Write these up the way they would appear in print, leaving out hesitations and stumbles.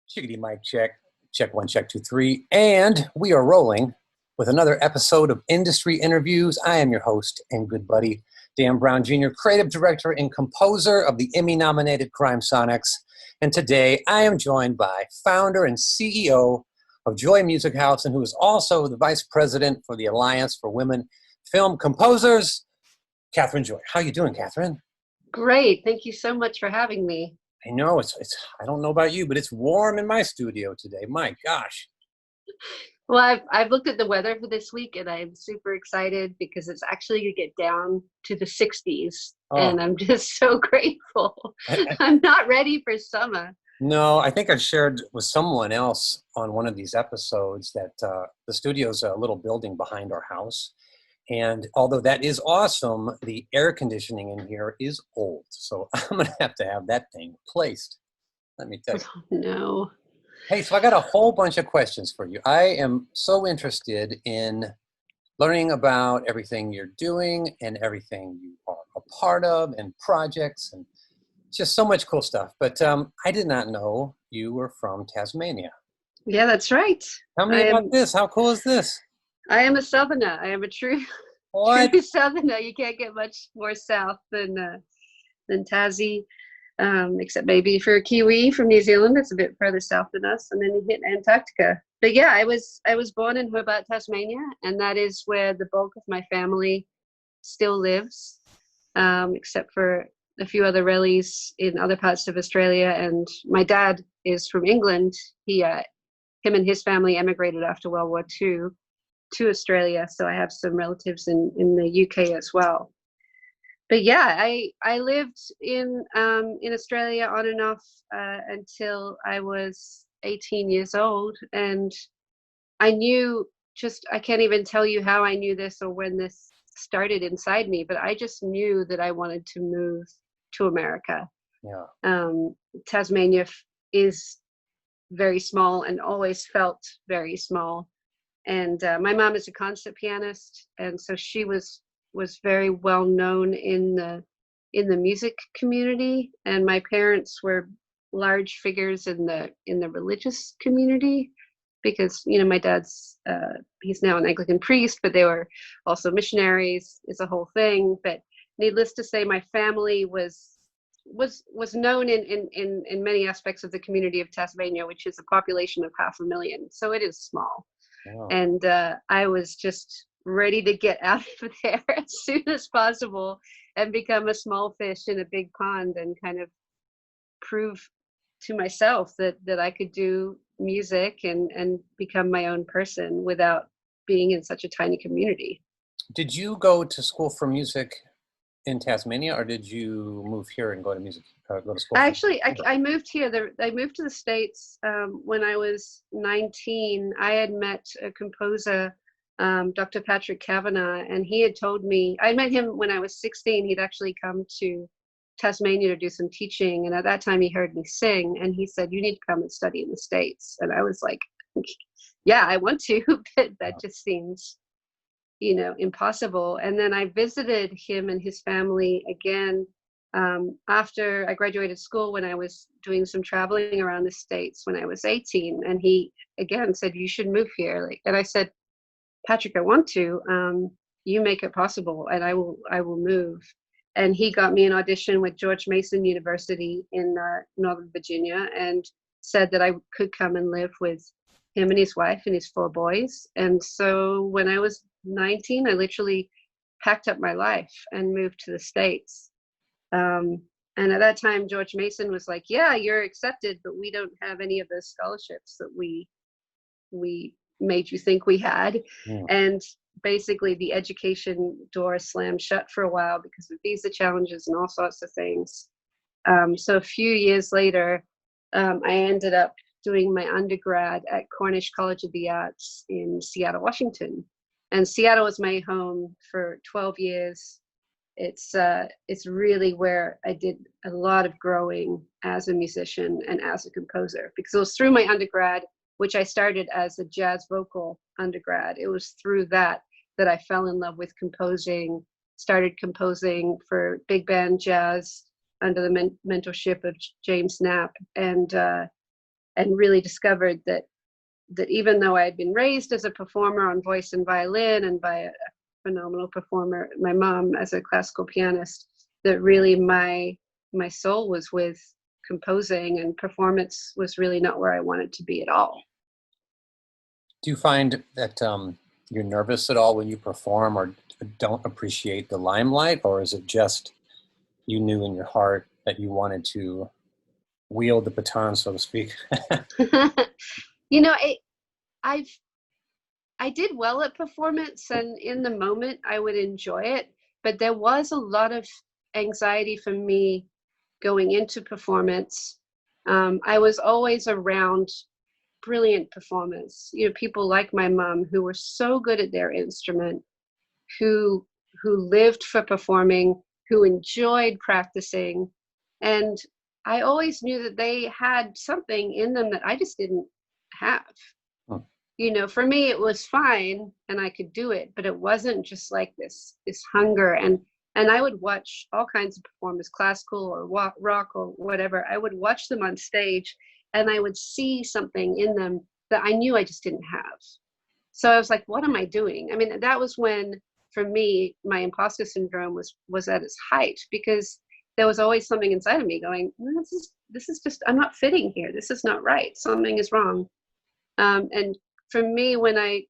Chickadee mic check. Check one, check two, three. And we are rolling with another episode of Industry Interviews. I am your host and good buddy, Dan Brown Jr., creative director and composer of the Emmy-nominated CrimeSonics. And today I am joined by founder and CEO of Joy Music House, and who is also the vice president for the Alliance for Women Film Composers, Catherine Joy. How you doing, Catherine? Great. Thank you so much for having me. I know it's I don't know about you, but it's warm in my studio today. My gosh. Well, I've looked at the weather for this week and I'm super excited because it's actually going to get down to the 60s. And I'm just so grateful. I'm not ready for summer. No, I think I shared with someone else on one of these episodes that the studio's a little building behind our house. And although that is awesome, the air conditioning in here is old. So I'm going to have that thing replaced. Let me tell you. Oh, no. Hey, so I got a whole bunch of questions for you. I am so interested in learning about everything you're doing and everything you are a part of and projects and just so much cool stuff. But I did not know you were from Tasmania. Yeah, that's right. Tell me about this. How cool is this? I am a Southerner. I am a true Southerner. You can't get much more south than Tassie, except maybe if you're a Kiwi from New Zealand, it's a bit further south than us, and then you hit Antarctica. But yeah, I was born in Hobart, Tasmania, and that is where the bulk of my family still lives, except for a few other relatives in other parts of Australia. And my dad is from England. Him and his family emigrated after World War II to Australia, so I have some relatives in the UK as well. But yeah, I lived in Australia on and off until I was 18 years old, and I can't even tell you how I knew this or when this started inside me, but I just knew that I wanted to move to America. Yeah. Tasmania is very small and always felt very small. And my mom is a concert pianist, and so she was very well known in the music community. And my parents were large figures in the religious community, because my dad's he's now an Anglican priest, but they were also missionaries. It's a whole thing. But needless to say, my family was known in many aspects of the community of Tasmania, which is a population of 500,000. So it is small. Wow. And I was just ready to get out of there as soon as possible and become a small fish in a big pond and kind of prove to myself that I could do music and become my own person without being in such a tiny community. Did you go to school for music in Tasmania, or did you move here and go to school? Actually, I moved here. I moved to the States when I was 19. I had met a composer, Dr. Patrick Kavanagh, and he had told me, I met him when I was 16. He'd actually come to Tasmania to do some teaching, and at that time he heard me sing, and he said, "You need to come and study in the States." And I was like, yeah, I want to, but that just seems impossible. And then I visited him and his family again after I graduated school, when I was doing some traveling around the States when I was 18. And he again said, "You should move here." And I said, "Patrick, I want to. You make it possible, and I will move." And he got me an audition with George Mason University in Northern Virginia, and said that I could come and live with him and his wife and his 4 boys. And so when I was 19, I literally packed up my life and moved to the States. And at that time, George Mason was like, "Yeah, you're accepted, but we don't have any of those scholarships that we made you think we had." Yeah. And basically the education door slammed shut for a while because of visa challenges and all sorts of things. So a few years later, I ended up doing my undergrad at Cornish College of the Arts in Seattle, Washington. And Seattle was my home for 12 years. It's really where I did a lot of growing as a musician and as a composer, because it was through my undergrad, which I started as a jazz vocal undergrad. It was through that I fell in love with composing, started composing for big band jazz under the mentorship of James Knapp. And and really discovered that even though I had been raised as a performer on voice and violin and by a phenomenal performer, my mom as a classical pianist, that really my soul was with composing, and performance was really not where I wanted to be at all. Do you find that you're nervous at all when you perform, or don't appreciate the limelight, or is it just you knew in your heart that you wanted to wield the baton, so to speak? You know, I did well at performance, and in the moment I would enjoy it, but there was a lot of anxiety for me going into performance. I was always around brilliant performers, you know, people like my mom who were so good at their instrument, who lived for performing, who enjoyed practicing, and I always knew that they had something in them that I just didn't have. You know, for me it was fine and I could do it, but it wasn't just like this hunger. And I would watch all kinds of performers, classical or rock or whatever. I would watch them on stage and I would see something in them that I knew I just didn't have. So I was like, what am I doing? I mean, that was when, for me, my imposter syndrome was at its height, because there was always something inside of me going, well, this is just, I'm not fitting here. This is not right. Something is wrong. And for me, when I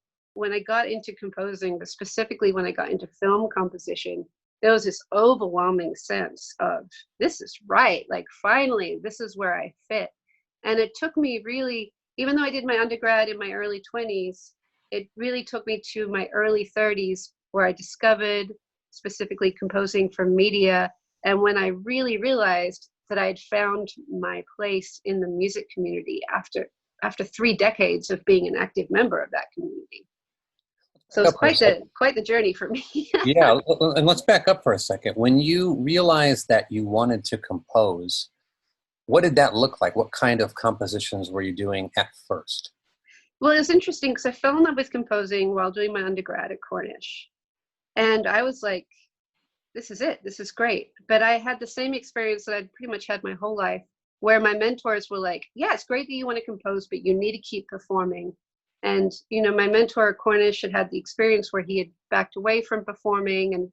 got into composing, but specifically when I got into film composition, there was this overwhelming sense of, this is right. Like, finally, this is where I fit. And it took me really, even though I did my undergrad in my early 20s, it really took me to my early 30s where I discovered specifically composing for media. And when I really realized that I had found my place in the music community after 3 decades of being an active member of that community. So it's quite the journey for me. Yeah, and let's back up for a second. When you realized that you wanted to compose, what did that look like? What kind of compositions were you doing at first? Well, it was interesting because I fell in love with composing while doing my undergrad at Cornish. And I was like, this is it. This is great. But I had the same experience that I'd pretty much had my whole life, where my mentors were like, yeah, it's great that you want to compose, but you need to keep performing. And, you know, my mentor at Cornish had the experience where he had backed away from performing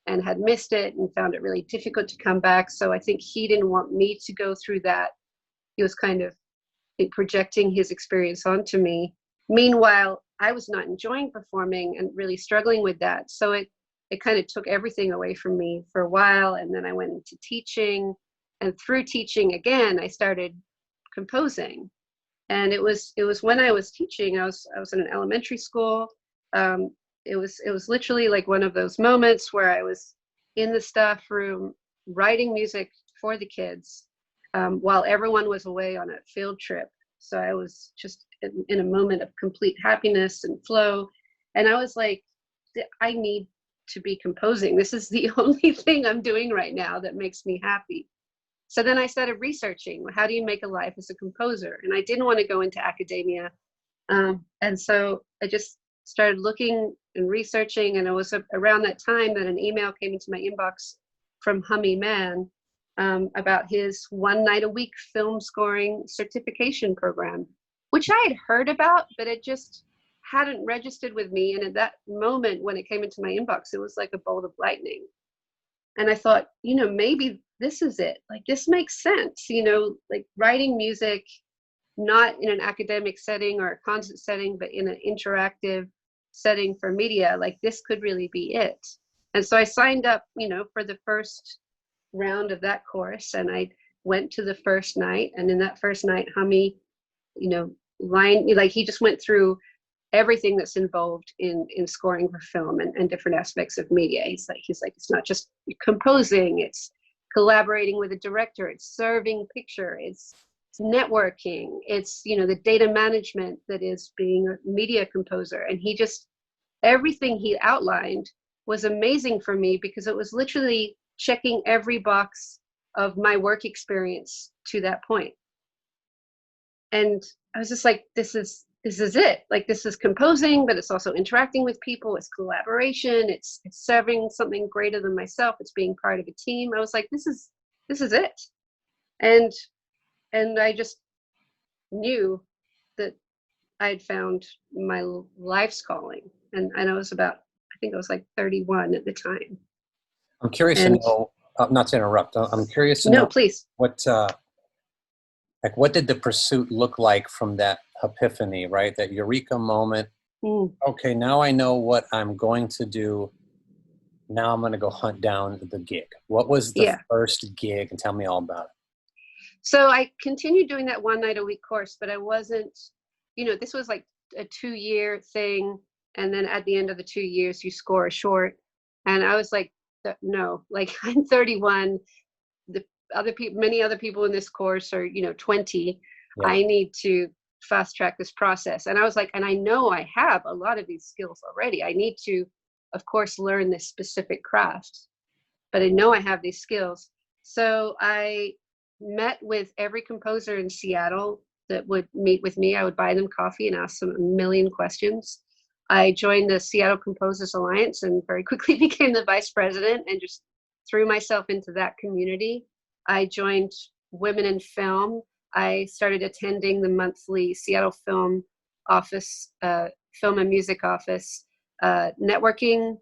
and had missed it and found it really difficult to come back. So I think he didn't want me to go through that. He was kind of projecting his experience onto me. Meanwhile, I was not enjoying performing and really struggling with that. So it kind of took everything away from me for a while. And then I went into teaching. And through teaching again, I started composing. And it was when I was teaching, I was in an elementary school. It was literally like one of those moments where I was in the staff room writing music for the kids while everyone was away on a field trip. So I was just in a moment of complete happiness and flow. And I was like, I need to be composing. This is the only thing I'm doing right now that makes me happy. So then I started researching, how do you make a life as a composer? And I didn't want to go into academia. And so I just started looking and researching. And it was around that time that an email came into my inbox from Hummy Man about his 1 night a week film scoring certification program, which I had heard about, but it just hadn't registered with me. And at that moment, when it came into my inbox, it was like a bolt of lightning. And I thought, you know, maybe this is it. Like, this makes sense, you know, like writing music, not in an academic setting or a concert setting, but in an interactive setting for media. Like, this could really be it. And so I signed up, you know, for the first round of that course. And I went to the first night. And in that first night, Hummy, you know, he just went through everything that's involved in scoring for film and different aspects of media. He's like, it's not just composing, it's collaborating with a director, it's serving picture, it's networking, it's, you know, the data management that is being a media composer. And everything he outlined was amazing for me, because it was literally checking every box of my work experience to that point. And I was just like, this is it. Like, this is composing, but it's also interacting with people. It's collaboration. It's serving something greater than myself. It's being part of a team. I was like, this is it. And I just knew that I had found my life's calling. And I was about, I think I was like 31 at the time. I'm curious to know, not to interrupt, I'm curious to No, know please. what did the pursuit look like from that epiphany, right? That eureka moment. Okay, now I know what I'm going to do. Now I'm going to go hunt down the gig. What was the first gig? And tell me all about it. So I continued doing that 1 night a week course, but I wasn't, this was like a 2-year thing. And then at the end of the 2 years, you score a short. And I was like, no, like I'm 31. The other people, many other people in this course are, 20. Yeah. I need to fast track this process. And I was like, and I know I have a lot of these skills already. I need to, of course, learn this specific craft, but I know I have these skills. So I met with every composer in Seattle that would meet with me. I would buy them coffee and ask them a million questions. I joined the Seattle Composers Alliance and very quickly became the vice president and just threw myself into that community. I joined Women in Film. I started attending the monthly Seattle Film Office, Film and Music Office networking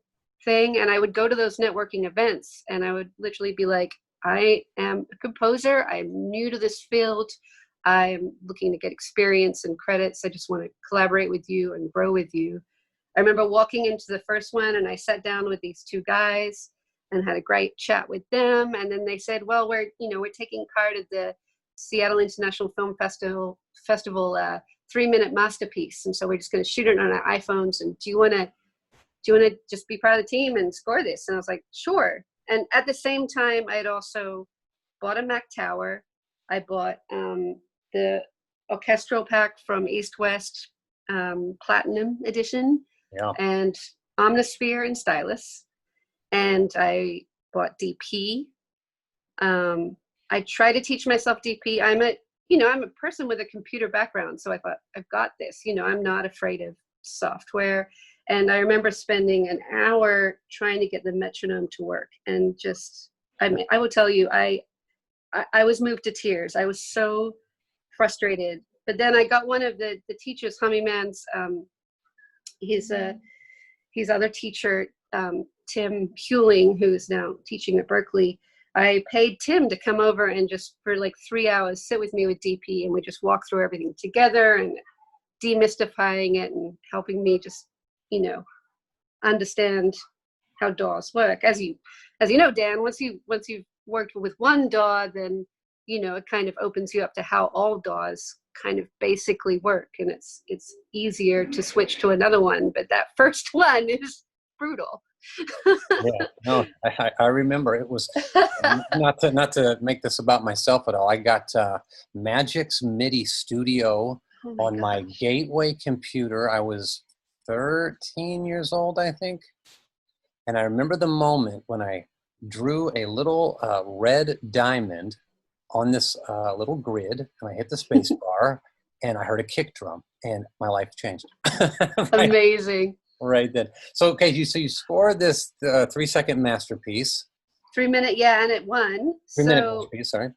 thing. And I would go to those networking events and I would literally be like, I am a composer. I'm new to this field. I'm looking to get experience and credits. I just want to collaborate with you and grow with you. I remember walking into the first one and I sat down with these 2 guys and had a great chat with them. And then they said, well, we're taking part at the Seattle International Film Festival 3-minute masterpiece. And so we're just going to shoot it on our iPhones. And do you want to just be part of the team and score this? And I was like, sure. And at the same time, I had also bought a Mac Tower. I bought the orchestral pack from East West Platinum Edition, and Omnisphere and Stylus. And I bought DP. I try to teach myself DP. I'm a person with a computer background, so I thought, I've got this. I'm not afraid of software. And I remember spending an hour trying to get the metronome to work. And I will tell you, I was moved to tears. I was so frustrated. But then I got one of the teachers, Hummy Man's, his other teacher, Tim Hewling, who's now teaching at Berkeley. I paid Tim to come over and just for like 3 hours sit with me with DP, and we just walk through everything together and demystifying it and helping me just understand how DAWs work. As you know, Dan, once you've worked with one DAW, then it kind of opens you up to how all DAWs kind of basically work, and it's easier to switch to another one. But that first one is brutal. Yeah, no, I remember it was not to make this about myself at all. I got Magic's MIDI Studio on my gateway computer. I was 13 years old, I think. And I remember the moment when I drew a little red diamond on this little grid, and I hit the space bar, and I heard a kick drum, and my life changed. Amazing. Right then. So, okay, so you scored this 3-second masterpiece. 3 minute, yeah, and it won. 3-minute masterpiece, sorry.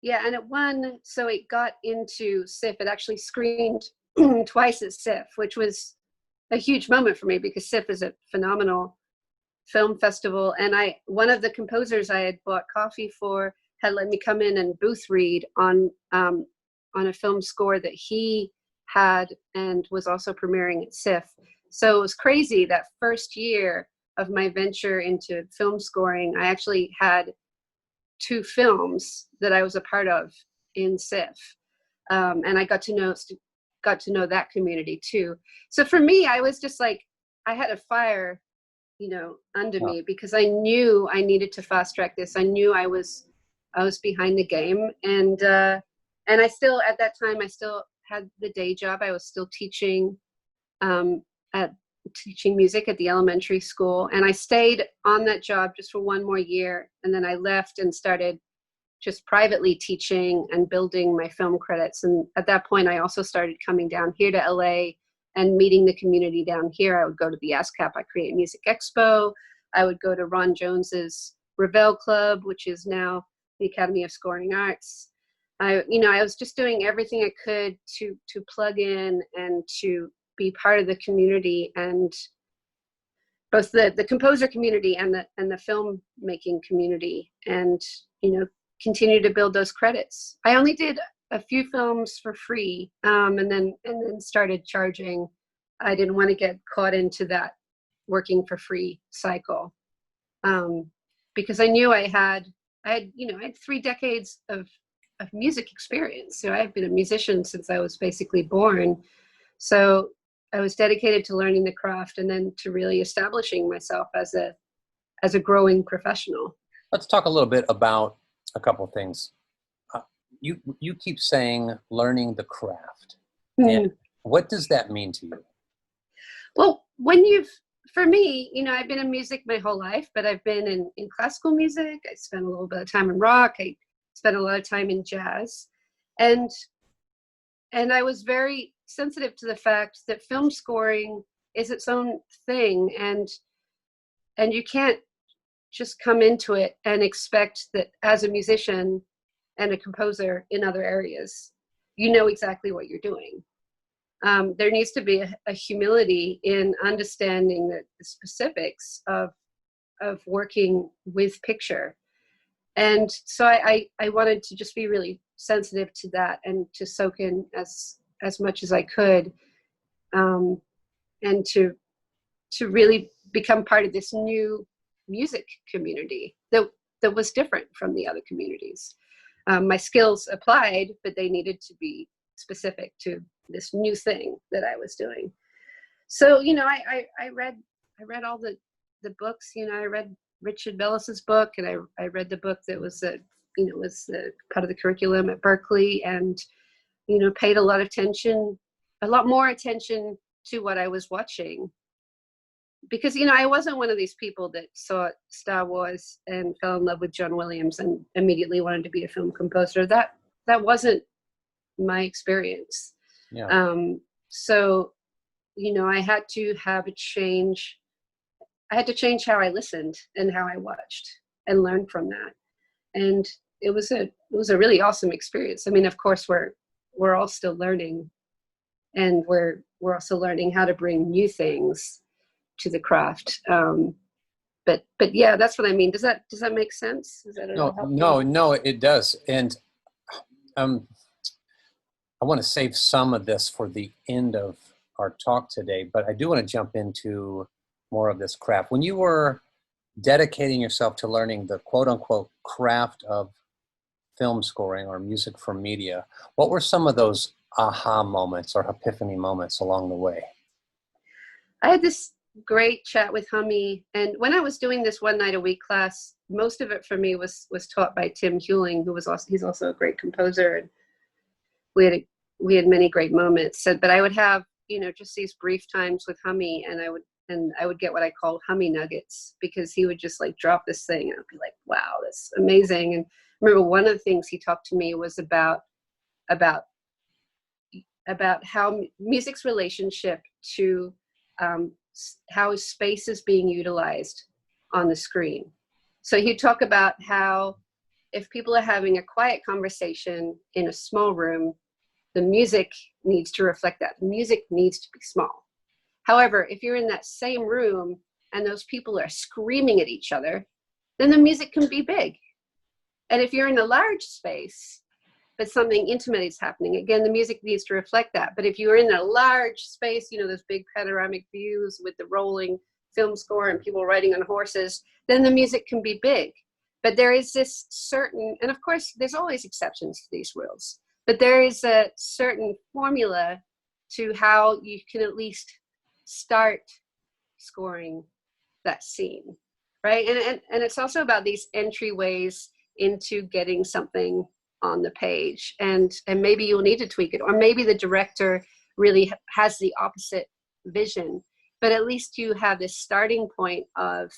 Yeah, and it won, so it got into SIFF. It actually screened twice at SIFF, which was a huge moment for me because SIFF is a phenomenal film festival. And one of the composers I had bought coffee for had let me come in and booth read on a film score that he had and was also premiering at SIFF. So it was crazy. That first year of my venture into film scoring, I actually had 2 films that I was a part of in SIFF. And I got to know that community too. So for me, I was just like, I had a fire, under me, because I knew I needed to fast track this. I knew I was behind the game. And I still, at that time, I still had the day job. I was still teaching, teaching music at the elementary school. And I stayed on that job just for 1 more year. And then I left and started just privately teaching and building my film credits. And at that point, I also started coming down here to LA and meeting the community down here. I would go to the ASCAP, I Create Music Expo. I would go to Ron Jones's Ravel Club, which is now the Academy of Scoring Arts. I was just doing everything I could to plug in and to be part of the community, and both the composer community and the filmmaking community, and continue to build those credits. I only did a few films for free, and then started charging. I didn't want to get caught into that working for free cycle, because I knew I had 3 decades of music experience. So I've been a musician since I was basically born. So I was dedicated to learning the craft and then to really establishing myself as a growing professional. Let's talk a little bit about a couple of things. You keep saying learning the craft. And what does that mean to you? Well, for me, I've been in music my whole life, but I've been in classical music. I spent a little bit of time in rock. I spent a lot of time in jazz. And I was very sensitive to the fact that film scoring is its own thing. And you can't just come into it and expect that as a musician and a composer in other areas, you know exactly what you're doing. There needs to be a humility in understanding the specifics of working with picture. And so I wanted to just be really sensitive to that and to soak in as much as I could, and to really become part of this new music community that was different from the other communities. My skills applied, but they needed to be specific to this new thing that I was doing. So, I read all the books. I read Richard Bellis's book, and I read the book that was was part of the curriculum at Berkeley, and paid a lot more attention to what I was watching, because I wasn't one of these people that saw Star Wars and fell in love with John Williams and immediately wanted to be a film composer. That wasn't my experience. Yeah. So I had to have a change. I had to change how I listened and how I watched and learned from that. And it was a really awesome experience. I mean, of course, we're all still learning, and we're also learning how to bring new things to the craft. But yeah, that's what I mean. Does that make sense? Is that No, it does. And I want to save some of this for the end of our talk today, but I do want to jump into more of this craft. When you were dedicating yourself to learning the quote unquote craft of film scoring or music for media, what were some of those aha moments or epiphany moments along the way? I had this great chat with Hummy, and when I was doing this 1 night a week class, most of it for me was taught by Tim Hewling, he's also a great composer, and we had many great moments. But I would have just these brief times with Hummy, and I would get what I call Hummy nuggets, because he would just like drop this thing and I'd be like, wow, that's amazing. And I remember one of the things he talked to me was about how music's relationship to how space is being utilized on the screen. So he'd talk about how if people are having a quiet conversation in a small room, the music needs to reflect that. The music needs to be small. However, if you're in that same room and those people are screaming at each other, then the music can be big. And if you're in a large space, but something intimate is happening, again, the music needs to reflect that. But if you're in a large space, those big panoramic views with the rolling film score and people riding on horses, then the music can be big. But there is this certain, and of course, there's always exceptions to these rules, but there is a certain formula to how you can at least start scoring that scene, right? And it's also about these entryways into getting something on the page, and maybe you'll need to tweak it, or maybe the director really has the opposite vision, but at least you have this starting point of,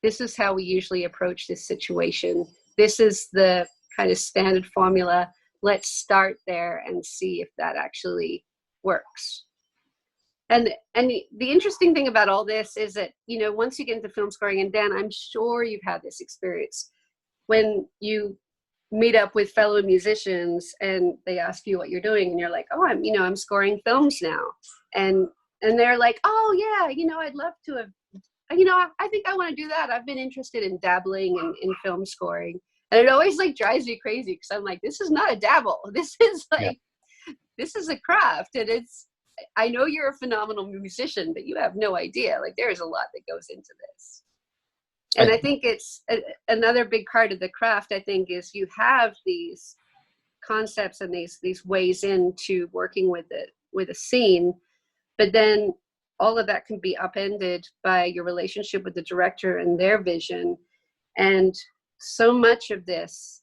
this is how we usually approach this situation. This is the kind of standard formula. Let's start there and see if that actually works. And the interesting thing about all this is that, once you get into film scoring, and Dan, I'm sure you've had this experience, when you meet up with fellow musicians and they ask you what you're doing and you're like, oh, I'm scoring films now. And they're like, oh yeah, I'd love to have, I think I want to do that. I've been interested in dabbling in film scoring. And it always like drives me crazy because I'm like, this is not a dabble. This is like, this is a craft. And I know you're a phenomenal musician, but you have no idea. Like there's a lot that goes into this. And I think it's another big part of the craft, I think, is you have these concepts and these ways into working with a scene, but then all of that can be upended by your relationship with the director and their vision. And so much of this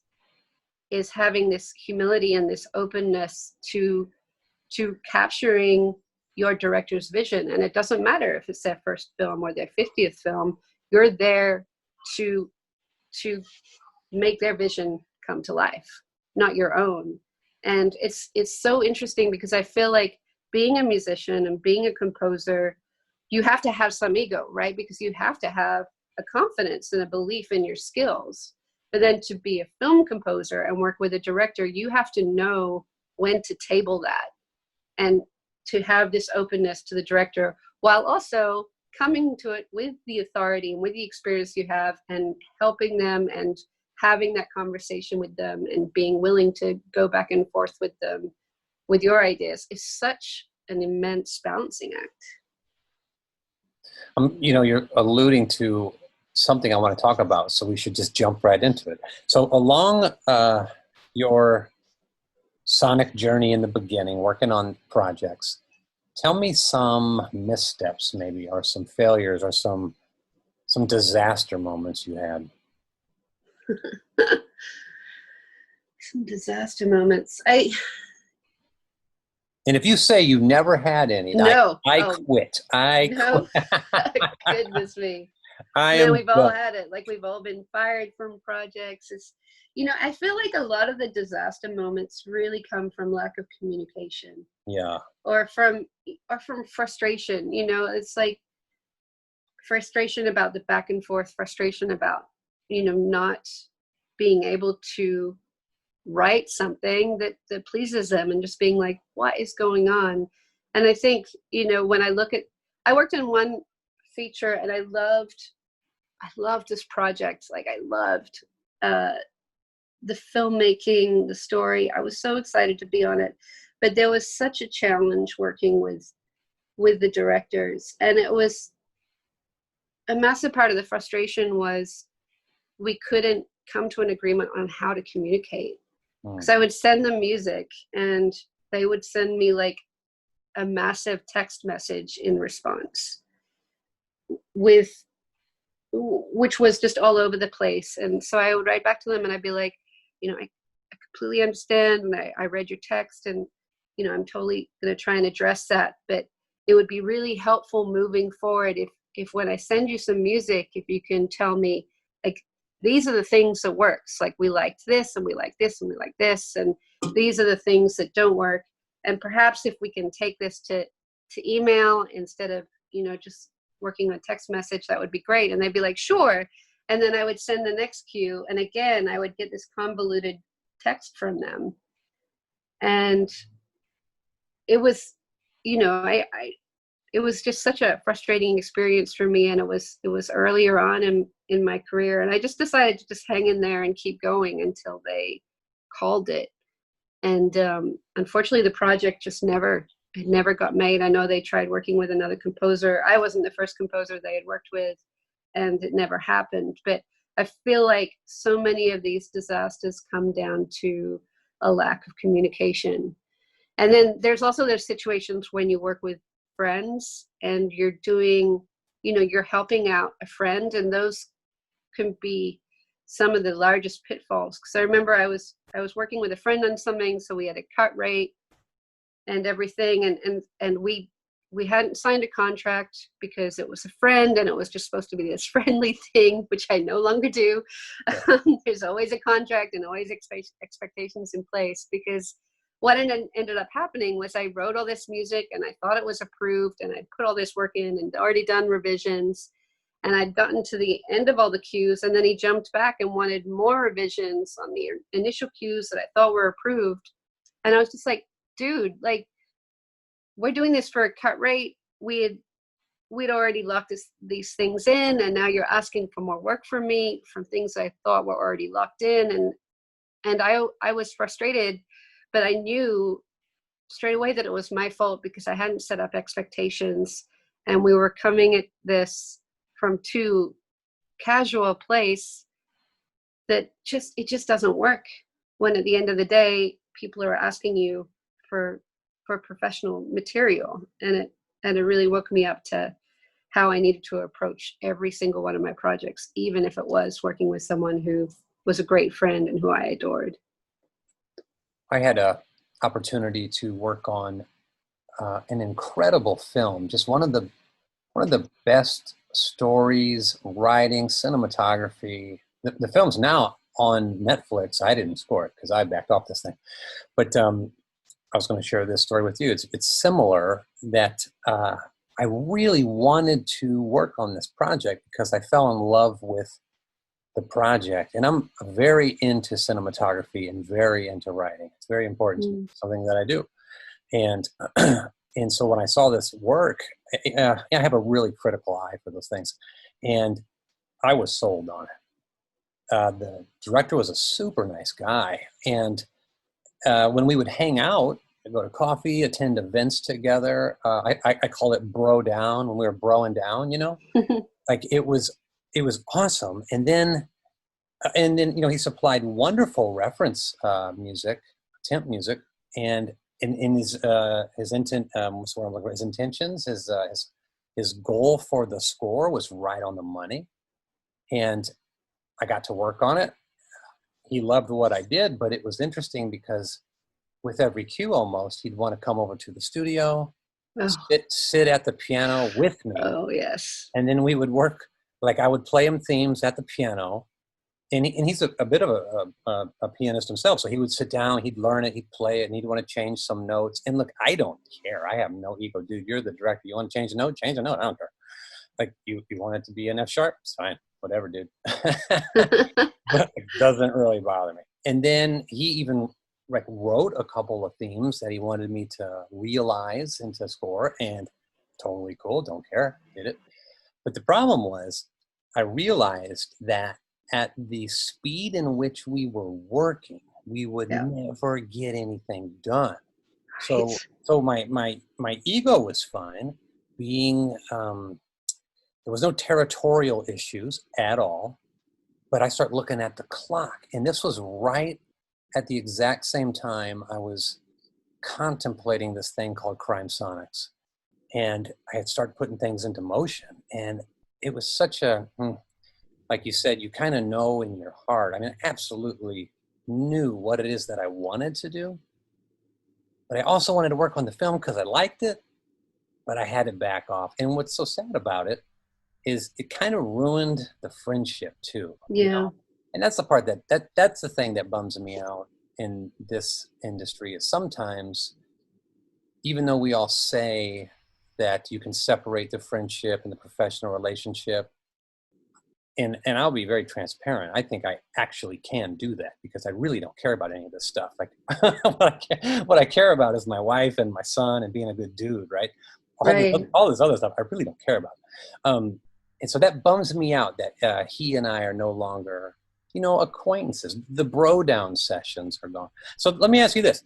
is having this humility and this openness to capturing your director's vision. And it doesn't matter if it's their first film or their 50th film, you're there to make their vision come to life, not your own. And it's so interesting because I feel like being a musician and being a composer, you have to have some ego, right? Because you have to have a confidence and a belief in your skills. But then to be a film composer and work with a director, you have to know when to table that and to have this openness to the director while also coming to it with the authority and with the experience you have and helping them and having that conversation with them and being willing to go back and forth with them with your ideas is such an immense balancing act. You're alluding to something I want to talk about, so we should just jump right into it. So along your sonic journey in the beginning, working on projects, tell me some missteps maybe, or some failures, or some disaster moments you had. Some disaster moments. And if you say you never had any, no, I quit. No. Goodness me. We've all had it. Like we've all been fired from projects. It's, I feel like a lot of the disaster moments really come from lack of communication. Yeah. Or from frustration. It's like frustration about the back and forth, frustration about, not being able to write something that pleases them and just being like, what is going on? And I think, when I worked in one feature and I loved this project. Like I loved the filmmaking, the story. I was so excited to be on it, but there was such a challenge working with the directors. And it was a massive part of the frustration was we couldn't come to an agreement on how to communicate. Because I would send them music and they would send me like a massive text message in response which was just all over the place. And so I would write back to them and I'd be like, I completely understand. And I read your text and, I'm totally going to try and address that. But it would be really helpful moving forward if when I send you some music, if you can tell me, like, these are the things that works. Like we liked this and we like this and we like this. And these are the things that don't work. And perhaps if we can take this to email instead of, just working on text message, that would be great. And they'd be like, sure. And then I would send the next cue. And again, I would get this convoluted text from them. And it was, it was just such a frustrating experience for me. And it was earlier on in my career. And I just decided to just hang in there and keep going until they called it. And unfortunately, the project just never got made. I know they tried working with another composer. I wasn't the first composer they had worked with, and it never happened. But I feel like so many of these disasters come down to a lack of communication. And then there's also those situations when you work with friends and you're doing, you're helping out a friend, and those can be some of the largest pitfalls. Because I remember I was working with a friend on something, so we had a cut rate and everything, and we hadn't signed a contract because it was a friend and it was just supposed to be this friendly thing, which I no longer do. Yeah. There's always a contract and always expectations in place, because what ended up happening was I wrote all this music and I thought it was approved and I put all this work in and already done revisions. And I'd gotten to the end of all the cues, and then he jumped back and wanted more revisions on the initial cues that I thought were approved. And I was just like, dude, like, we're doing this for a cut rate. We'd already locked these things in, and now you're asking for more work from me from things I thought were already locked in. And I was frustrated, but I knew straight away that it was my fault because I hadn't set up expectations, and we were coming at this from too casual a place that it just doesn't work when at the end of the day people are asking you for professional material. And it really woke me up to how I needed to approach every single one of my projects, even if it was working with someone who was a great friend and who I adored. I had a opportunity to work on an incredible film, just one of the best stories, writing, cinematography. The film's now on Netflix. I didn't score it because I backed off this thing, but I was going to share this story with you. It's similar that I really wanted to work on this project because I fell in love with the project, and I'm very into cinematography and very into writing. It's very important to me, something that I do. And and so when I saw this work, I have a really critical eye for those things, and I was sold on it. The director was a super nice guy, and when we would hang out, I'd go to coffee, attend events together. I call it bro down, when we were broing down, you know, like it was awesome. And then you know, he supplied wonderful reference music, temp music, and in his intent, his intentions, his goal for the score was right on the money, and I got to work on it. He loved what I did, but it was interesting because with every cue almost, he'd want to come over to the studio, sit at the piano with me. Oh, yes. And then we would work, like I would play him themes at the piano. And he's a bit of a pianist himself. So he would sit down, he'd learn it, he'd play it, and he'd want to change some notes. And look, I don't care. I have no ego. Dude, you're the director. You want to change a note? Change a note. I don't care. Like, you want it to be an F sharp? It's fine. Whatever, dude. But it doesn't really bother me. And then he even wrote a couple of themes that he wanted me to realize into score, and totally cool, don't care, did it. But the problem was, I realized that at the speed in which we were working, we would never get anything done. So my ego was fine, being there was no territorial issues at all. But I start looking at the clock, and this was right at the exact same time I was contemplating this thing called CrimeSonics, and I had started putting things into motion. And it was such a, like you said, you kind of know in your heart. I mean, I absolutely knew what it is that I wanted to do, but I also wanted to work on the film because I liked it, but I had to back off. And what's so sad about it is it kind of ruined the friendship too. Yeah. You know? And that's the part that's the thing that bums me out in this industry, is sometimes, even though we all say that you can separate the friendship and the professional relationship, and I'll be very transparent, I think I actually can do that because I really don't care about any of this stuff. Like what I care about is my wife and my son and being a good dude, right? All this other stuff I really don't care about. And so that bums me out that he and I are no longer, you know, acquaintances. The bro down sessions are gone. So let me ask you this.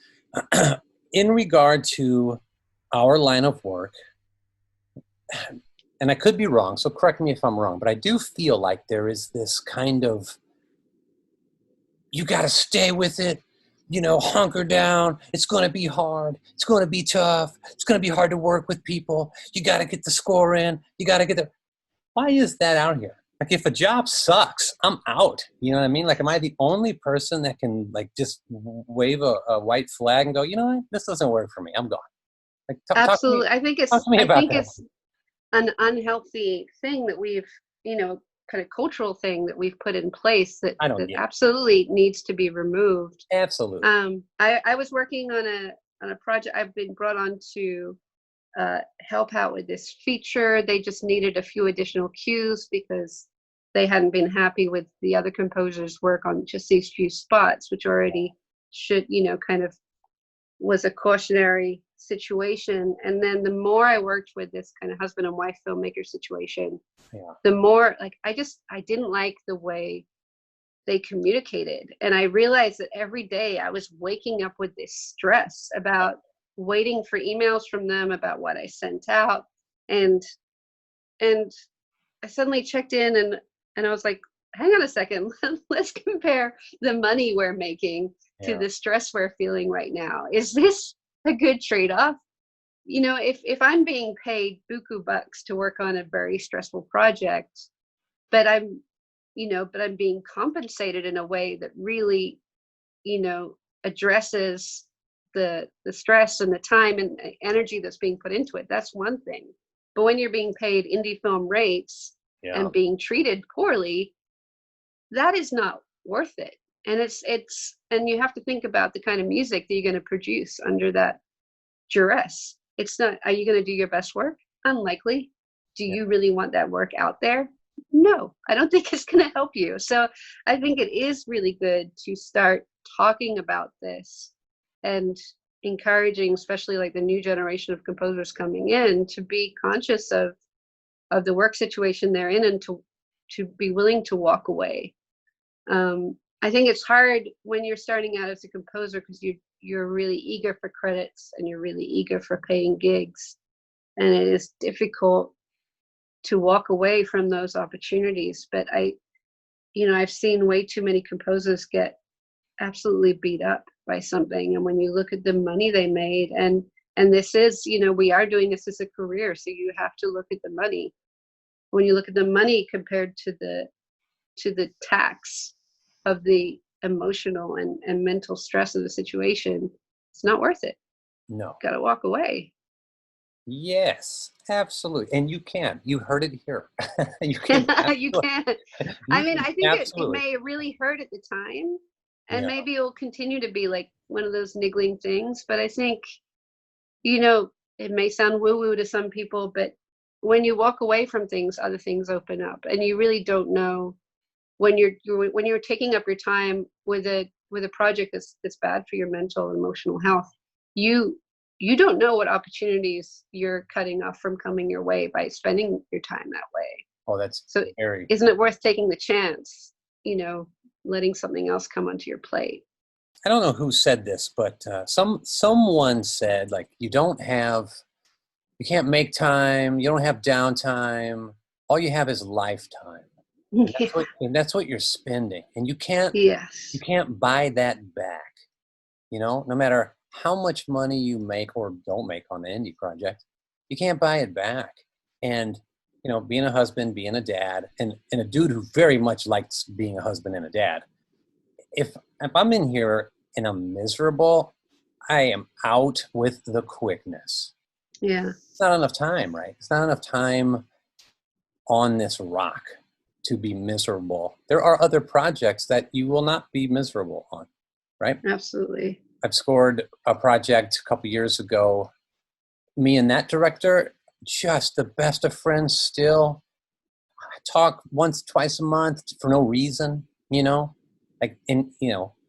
In regard to our line of work, and I could be wrong, so correct me if I'm wrong, but I do feel like there is this kind of, you got to stay with it, you know, hunker down. It's going to be hard. It's going to be tough. It's going to be hard to work with people. You got to get the score in. You got to get the... Why is that out here? Like, if a job sucks, I'm out. You know what I mean? Like, am I the only person that can, like, just wave a white flag and go, you know what, this doesn't work for me, I'm gone? Like, absolutely. I think it's an unhealthy thing that we've, you know, kind of cultural thing that we've put in place that absolutely needs to be removed. Absolutely. I was working on a project. I've been brought on to help out with this feature. They just needed a few additional cues because they hadn't been happy with the other composer's work on just these few spots, which already should, kind of was a cautionary situation. And then the more I worked with this kind of husband and wife filmmaker situation, the more I didn't like the way they communicated. And I realized that every day I was waking up with this stress about waiting for emails from them about what I sent out. And I suddenly checked in and I was like, hang on a second, let's compare the money we're making to the stress we're feeling right now. Is this a good trade-off? If I'm being paid buku bucks to work on a very stressful project, but I'm being compensated in a way that really, addresses the stress and the time and energy that's being put into it, that's one thing. But when you're being paid indie film rates and being treated poorly, that is not worth it. And and you have to think about the kind of music that you're going to produce under that duress. It's not, are you going to do your best work? Unlikely. Do you really want that work out there? No, I don't think it's going to help you. So I think it is really good to start talking about this and encouraging, especially like the new generation of composers coming in, to be conscious of the work situation they're in and to be willing to walk away. I think it's hard when you're starting out as a composer because you're really eager for credits and you're really eager for paying gigs, and it is difficult to walk away from those opportunities. But I've seen way too many composers get absolutely beat up by something, and when you look at the money they made, and this is, we are doing this as a career, so you have to look at the money. When you look at the money compared to the tax of the emotional and mental stress of the situation, it's not worth it. No. Got to walk away. Yes, absolutely. And you heard it here. You can. You can. I mean, I think it may really hurt at the time, and maybe it will continue to be like one of those niggling things. But I think, it may sound woo-woo to some people, but when you walk away from things, other things open up, and you really don't know when you're taking up your time with a project that's bad for your mental and emotional health. You don't know what opportunities you're cutting off from coming your way by spending your time that way. Oh, that's so very. Isn't it worth taking the chance, letting something else come onto your plate? I don't know who said this, but someone said, like, you can't make time, you don't have downtime, all you have is lifetime. And that's what you're spending, and you can't buy that back. No matter how much money you make or don't make on the indie project, you can't buy it back. And being a husband, being a dad, and a dude who very much likes being a husband and a dad, if I'm in here and I'm miserable, I am out with the quickness. It's not enough time, right? It's not enough time on this rock to be miserable. There are other projects that you will not be miserable on, right? Absolutely. I've scored a project a couple years ago. Me and that director, just the best of friends still. I talk once, twice a month for no reason,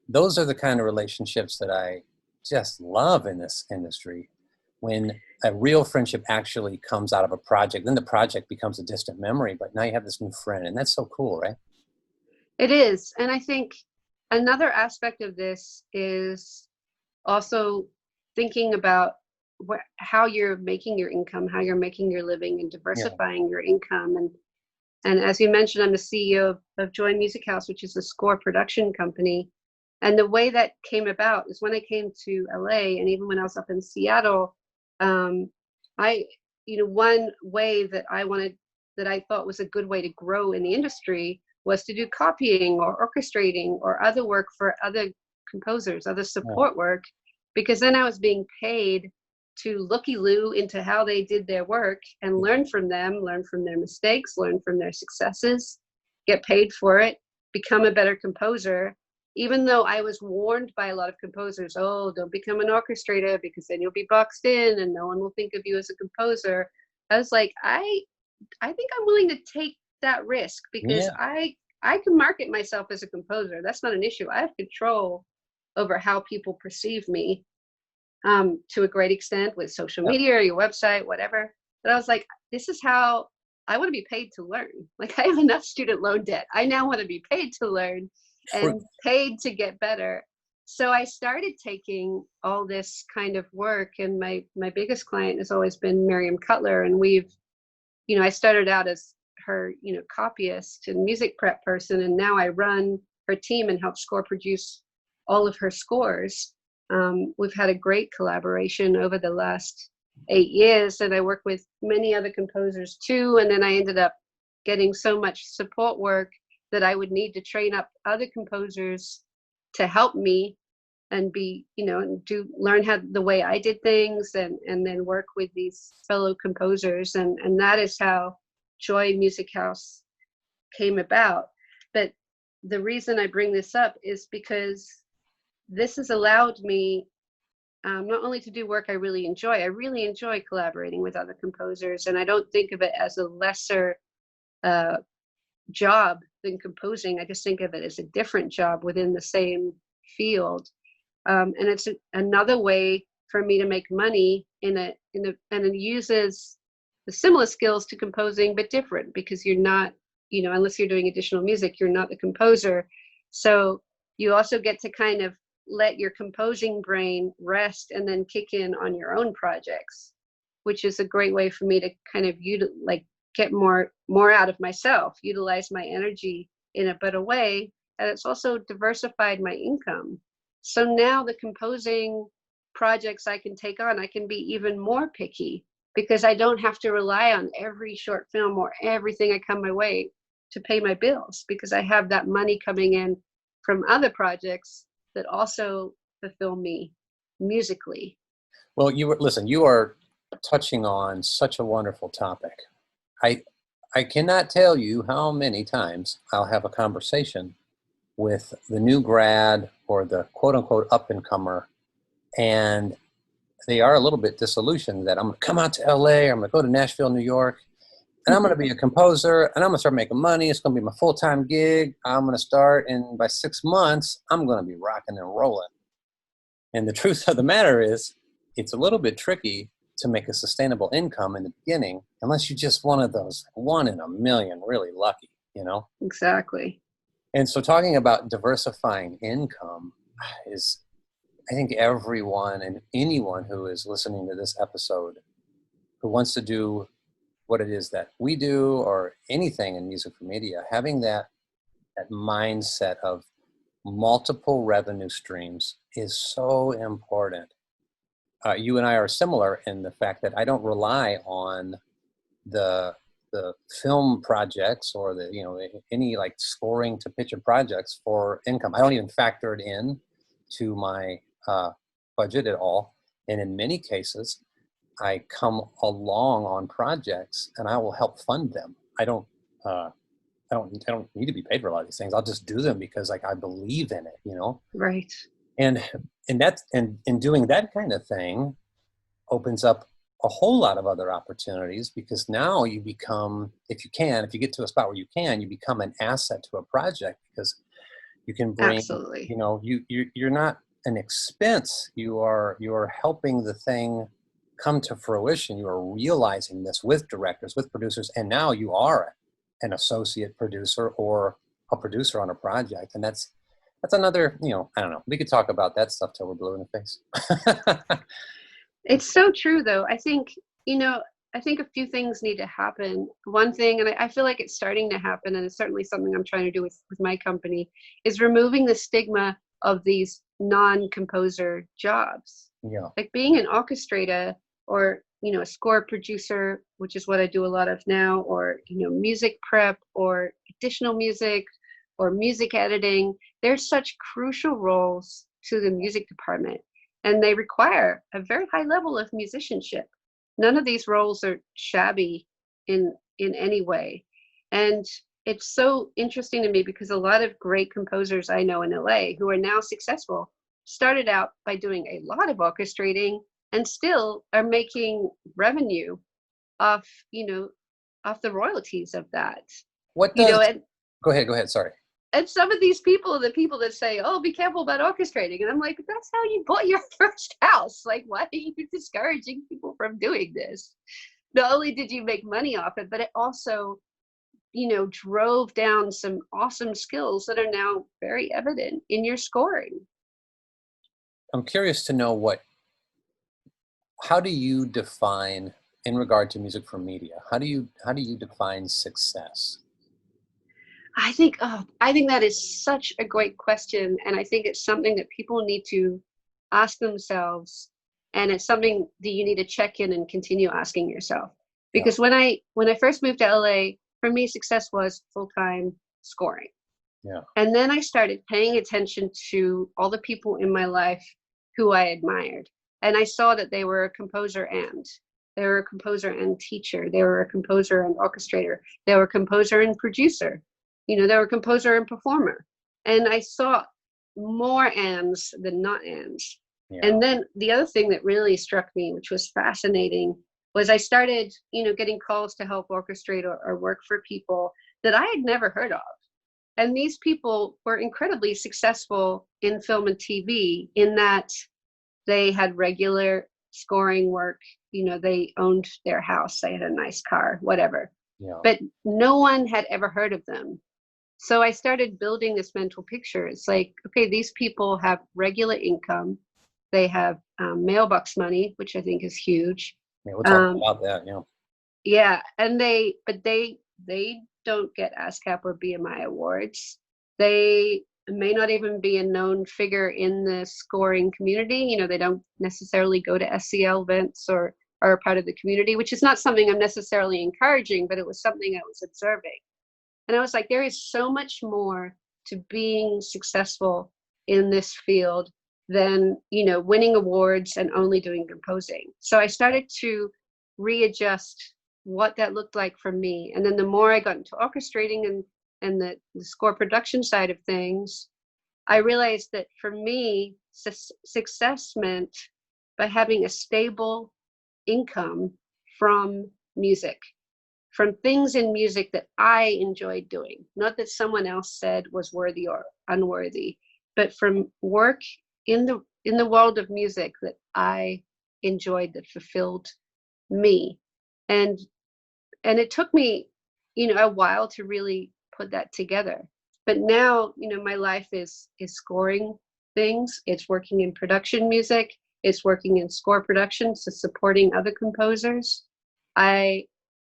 those are the kind of relationships that I just love in this industry. When a real friendship actually comes out of a project, then the project becomes a distant memory, but now you have this new friend, and that's so cool, right? It is. And I think another aspect of this is also thinking about how you're making your income, how you're making your living, and diversifying your income. And as you mentioned, I'm the CEO of Joy Music House, which is a score production company. And the way that came about is when I came to LA, and even when I was up in Seattle, one way that I thought was a good way to grow in the industry was to do copying or orchestrating or other work for other composers, other support work, because then I was being paid to looky-loo into how they did their work and learn from them, learn from their mistakes, learn from their successes, get paid for it, become a better composer, even though I was warned by a lot of composers, oh, don't become an orchestrator because then you'll be boxed in and no one will think of you as a composer. I was like, I think I'm willing to take that risk because Yeah. I can market myself as a composer. That's not an issue. I have control over how people perceive me, to a great extent with social Yeah. media or your website, whatever. But I was like, this is how I want to be paid to learn. Like, I have enough student loan debt. I now want to be paid to learn True. and paid to get better. So I started taking all this kind of work, and my biggest client has always been Miriam Cutler, and I started out as her, copyist and music prep person, and now I run her team and help score produce all of her scores. We've had a great collaboration over the last 8 years, and I work with many other composers too. And then I ended up getting so much support work that I would need to train up other composers to help me and be, and learn how the way I did things, and then work with these fellow composers. And that is how Joy Music House came about. But the reason I bring this up is because this has allowed me not only to do work I really enjoy collaborating with other composers, and I don't think of it as a lesser job than composing. I just think of it as a different job within the same field. And it's another way for me to make money and it uses the similar skills to composing, but different, because you're not, unless you're doing additional music, you're not the composer. So you also get to kind of let your composing brain rest and then kick in on your own projects, which is a great way for me to kind of get more out of myself, utilize my energy in a better way. And it's also diversified my income. So now the composing projects I can take on, I can be even more picky because I don't have to rely on every short film or everything I come my way to pay my bills, because I have that money coming in from other projects that also fulfill me musically. Well, you are touching on such a wonderful topic. I cannot tell you how many times I'll have a conversation with the new grad or the quote unquote up and comer, and they are a little bit disillusioned that I'm going to come out to LA, or I'm going to go to Nashville, New York, and I'm going to be a composer, and I'm going to start making money. It's going to be my full-time gig. I'm going to start, and by 6 months, I'm going to be rocking and rolling. And the truth of the matter is, it's a little bit tricky to make a sustainable income in the beginning, unless you're just one of those 1 in a million really lucky, Exactly. And so talking about diversifying income is, I think everyone and anyone who is listening to this episode who wants to do what it is that we do, or anything in music for media, having that mindset of multiple revenue streams is so important. You and I are similar in the fact that I don't rely on the film projects or any like scoring to picture projects for income. I don't even factor it in to my budget at all. And in many cases, I come along on projects and I will help fund them. I don't need to be paid for a lot of these things. I'll just do them because I believe in it, Right. And doing that kind of thing opens up a whole lot of other opportunities, because now you become, if you get to a spot where you become an asset to a project, because you can bring, Absolutely. you're not an expense. You're helping the thing come to fruition. You are realizing this with directors, with producers, and now you are an associate producer or a producer on a project. And that's another, I don't know. We could talk about that stuff till we're blue in the face. It's so true, though. I think, a few things need to happen. One thing, and I feel like it's starting to happen, and it's certainly something I'm trying to do with my company, is removing the stigma of these non-composer jobs. Yeah. Like being an orchestrator or, a score producer, which is what I do a lot of now, or, music prep or additional music or music editing. They're such crucial roles to the music department, and they require a very high level of musicianship. None of these roles are shabby in any way. And it's so interesting to me because a lot of great composers I know in LA who are now successful started out by doing a lot of orchestrating and still are making revenue off, off the royalties of that. What You does, know, and go ahead, sorry. and some of these people are the people that say, oh, be careful about orchestrating. And I'm like, that's how you bought your first house. Like, why are you discouraging people from doing this? Not only did you make money off it, but it also, drove down some awesome skills that are now very evident in your scoring. I'm curious to know how do you define, in regard to music for media, how do you define success? I think that is such a great question, and I think it's something that people need to ask themselves, and it's something that you need to check in and continue asking yourself. Because when I first moved to LA, for me, success was full-time scoring. Yeah. And then I started paying attention to all the people in my life who I admired, and I saw that they were a composer and they were a composer and teacher, they were a composer and orchestrator, they were a composer and producer. They were a composer and performer. And I saw more ands than not ands. Yeah. And then the other thing that really struck me, which was fascinating, was I started, getting calls to help orchestrate or work for people that I had never heard of. And these people were incredibly successful in film and TV in that they had regular scoring work. They owned their house, they had a nice car, whatever. Yeah. But no one had ever heard of them. So I started building this mental picture. It's like, okay, these people have regular income. They have mailbox money, which I think is huge. Yeah, we'll talk about that. Yeah. Yeah, and they don't get ASCAP or BMI awards. They may not even be a known figure in the scoring community. They don't necessarily go to SCL events or are a part of the community, which is not something I'm necessarily encouraging, but it was something I was observing. And I was like, there is so much more to being successful in this field than, winning awards and only doing composing. So I started to readjust what that looked like for me. And then the more I got into orchestrating and the score production side of things, I realized that for me, success meant by having a stable income from music, from things in music that I enjoyed doing, not that someone else said was worthy or unworthy, but from work in the world of music that I enjoyed, that fulfilled me. And it took me, a while to really put that together. But now, my life is scoring things. It's working in production music. It's working in score production, so supporting other composers. I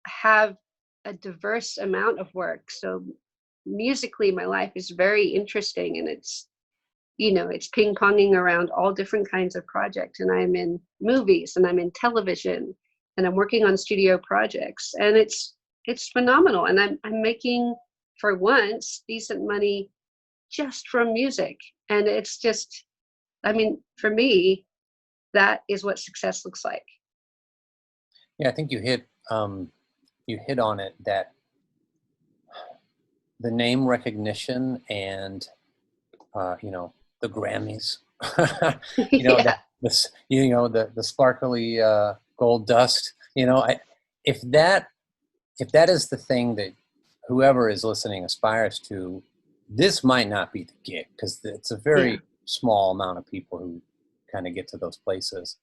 have a diverse amount of work. So musically, my life is very interesting, and it's ping-ponging around all different kinds of projects. And I'm in movies, and I'm in television, and I'm working on studio projects, and it's phenomenal. And I'm making, for once, decent money just from music. And it's just, for me, that is what success looks like. Yeah, I think you hit on it, that the name recognition and the Grammys, Yeah. the sparkly gold dust. If that is the thing that whoever is listening aspires to, this might not be the gig, because it's a very small amount of people who kind of get to those places.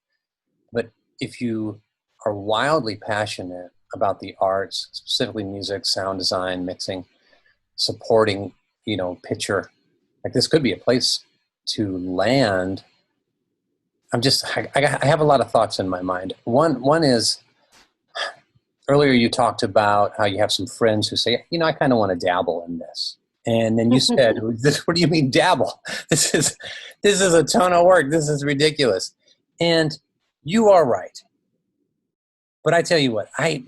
But if you are wildly passionate about the arts, specifically music, sound design, mixing, supporting, picture, like this could be a place to land. I have a lot of thoughts in my mind. One is, earlier you talked about how you have some friends who say, I kind of want to dabble in this. And then you said, what do you mean dabble? This is a ton of work. This is ridiculous. And you are right. But I tell you what, I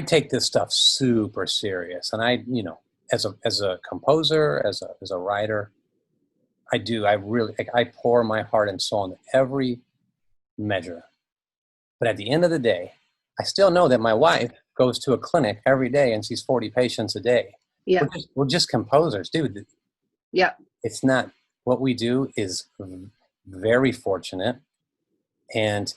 take this stuff super serious. And as a composer, as a writer, I pour my heart and soul into every measure. But at the end of the day, I still know that my wife goes to a clinic every day and sees 40 patients a day. Yeah. We're just composers, dude. Yeah. It's not, what we do is very fortunate, and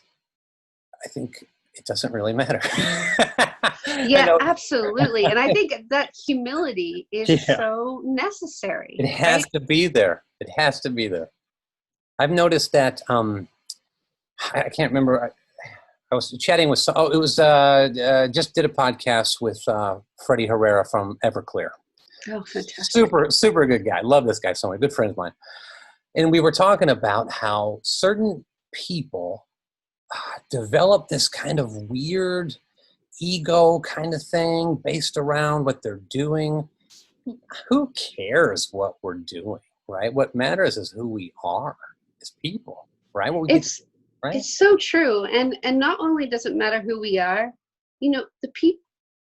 I think it doesn't really matter. I Yeah, know. absolutely. And I think that humility is Yeah, so necessary, it has right? to be there. It has to be there. I've noticed that, I can't remember. I was chatting with, it was, just did a podcast with Freddie Herrera from Everclear. Oh, fantastic. Super good guy. Love this guy so much. Good friend of mine. And we were talking about how certain people develop this kind of weird ego kind of thing based around what they're doing. Who cares what we're doing, right? What matters is who we are as people, right? What we can, It's right? it's so true. And not only does it matter who we are, the people,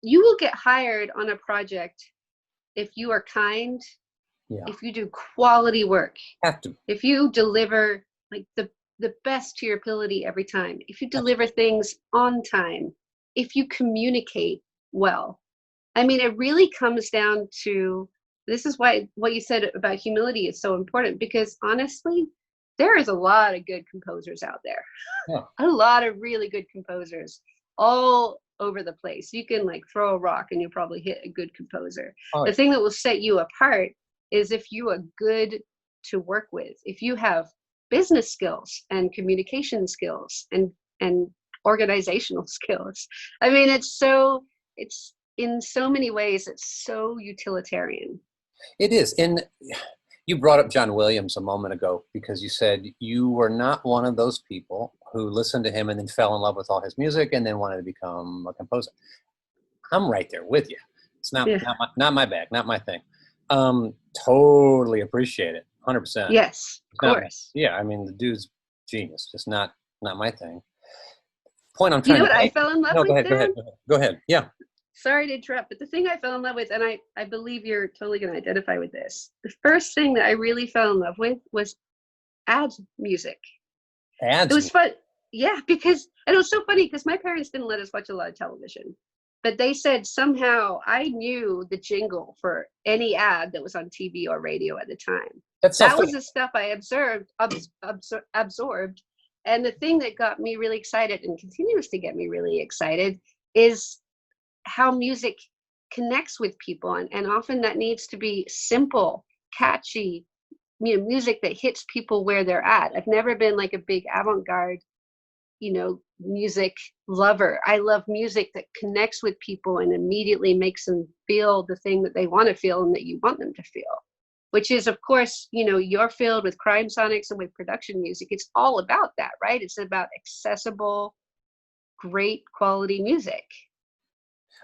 you will get hired on a project if you are kind, Yeah, if you do quality work, have to. if you deliver like the best to your ability every time, if you deliver things on time, if you communicate well. I mean, it really comes down to, this is why what you said about humility is so important, because honestly, there is a lot of good composers out there. Yeah. A lot of really good composers all over the place. You can like throw a rock and you'll probably hit a good composer. Oh, The yeah. thing that will set you apart is if you are good to work with, if you have business skills and communication skills and organizational skills. I mean, it's in so many ways, it's so utilitarian. It is. And you brought up John Williams a moment ago because you said you were not one of those people who listened to him and then fell in love with all his music and then wanted to become a composer. I'm right there with you. It's Yeah. not my bag, not my thing. Totally appreciate it, 100%. Yes, of Not, course. yeah, I mean, the dude's genius, just not my thing. Point I'm You know trying to what I make. fell in love No, with, go Dan? ahead. Go ahead. Yeah. Sorry to interrupt, but the thing I fell in love with, and I believe you're totally going to identify with this. The first thing that I really fell in love with was ad music. It Ads. was fun. Yeah, and it was so funny because my parents didn't let us watch a lot of television, but they said somehow I knew the jingle for any ad that was on TV or radio at the time. That's so That was funny. the stuff I absorbed. And the thing that got me really excited and continues to get me really excited is how music connects with people. And often that needs to be simple, catchy, music that hits people where they're at. I've never been like a big avant-garde, music lover. I love music that connects with people and immediately makes them feel the thing that they want to feel and that you want them to feel, which is, of course, your field with CrimeSonics and with production music. It's all about that, right? It's about accessible, great quality music.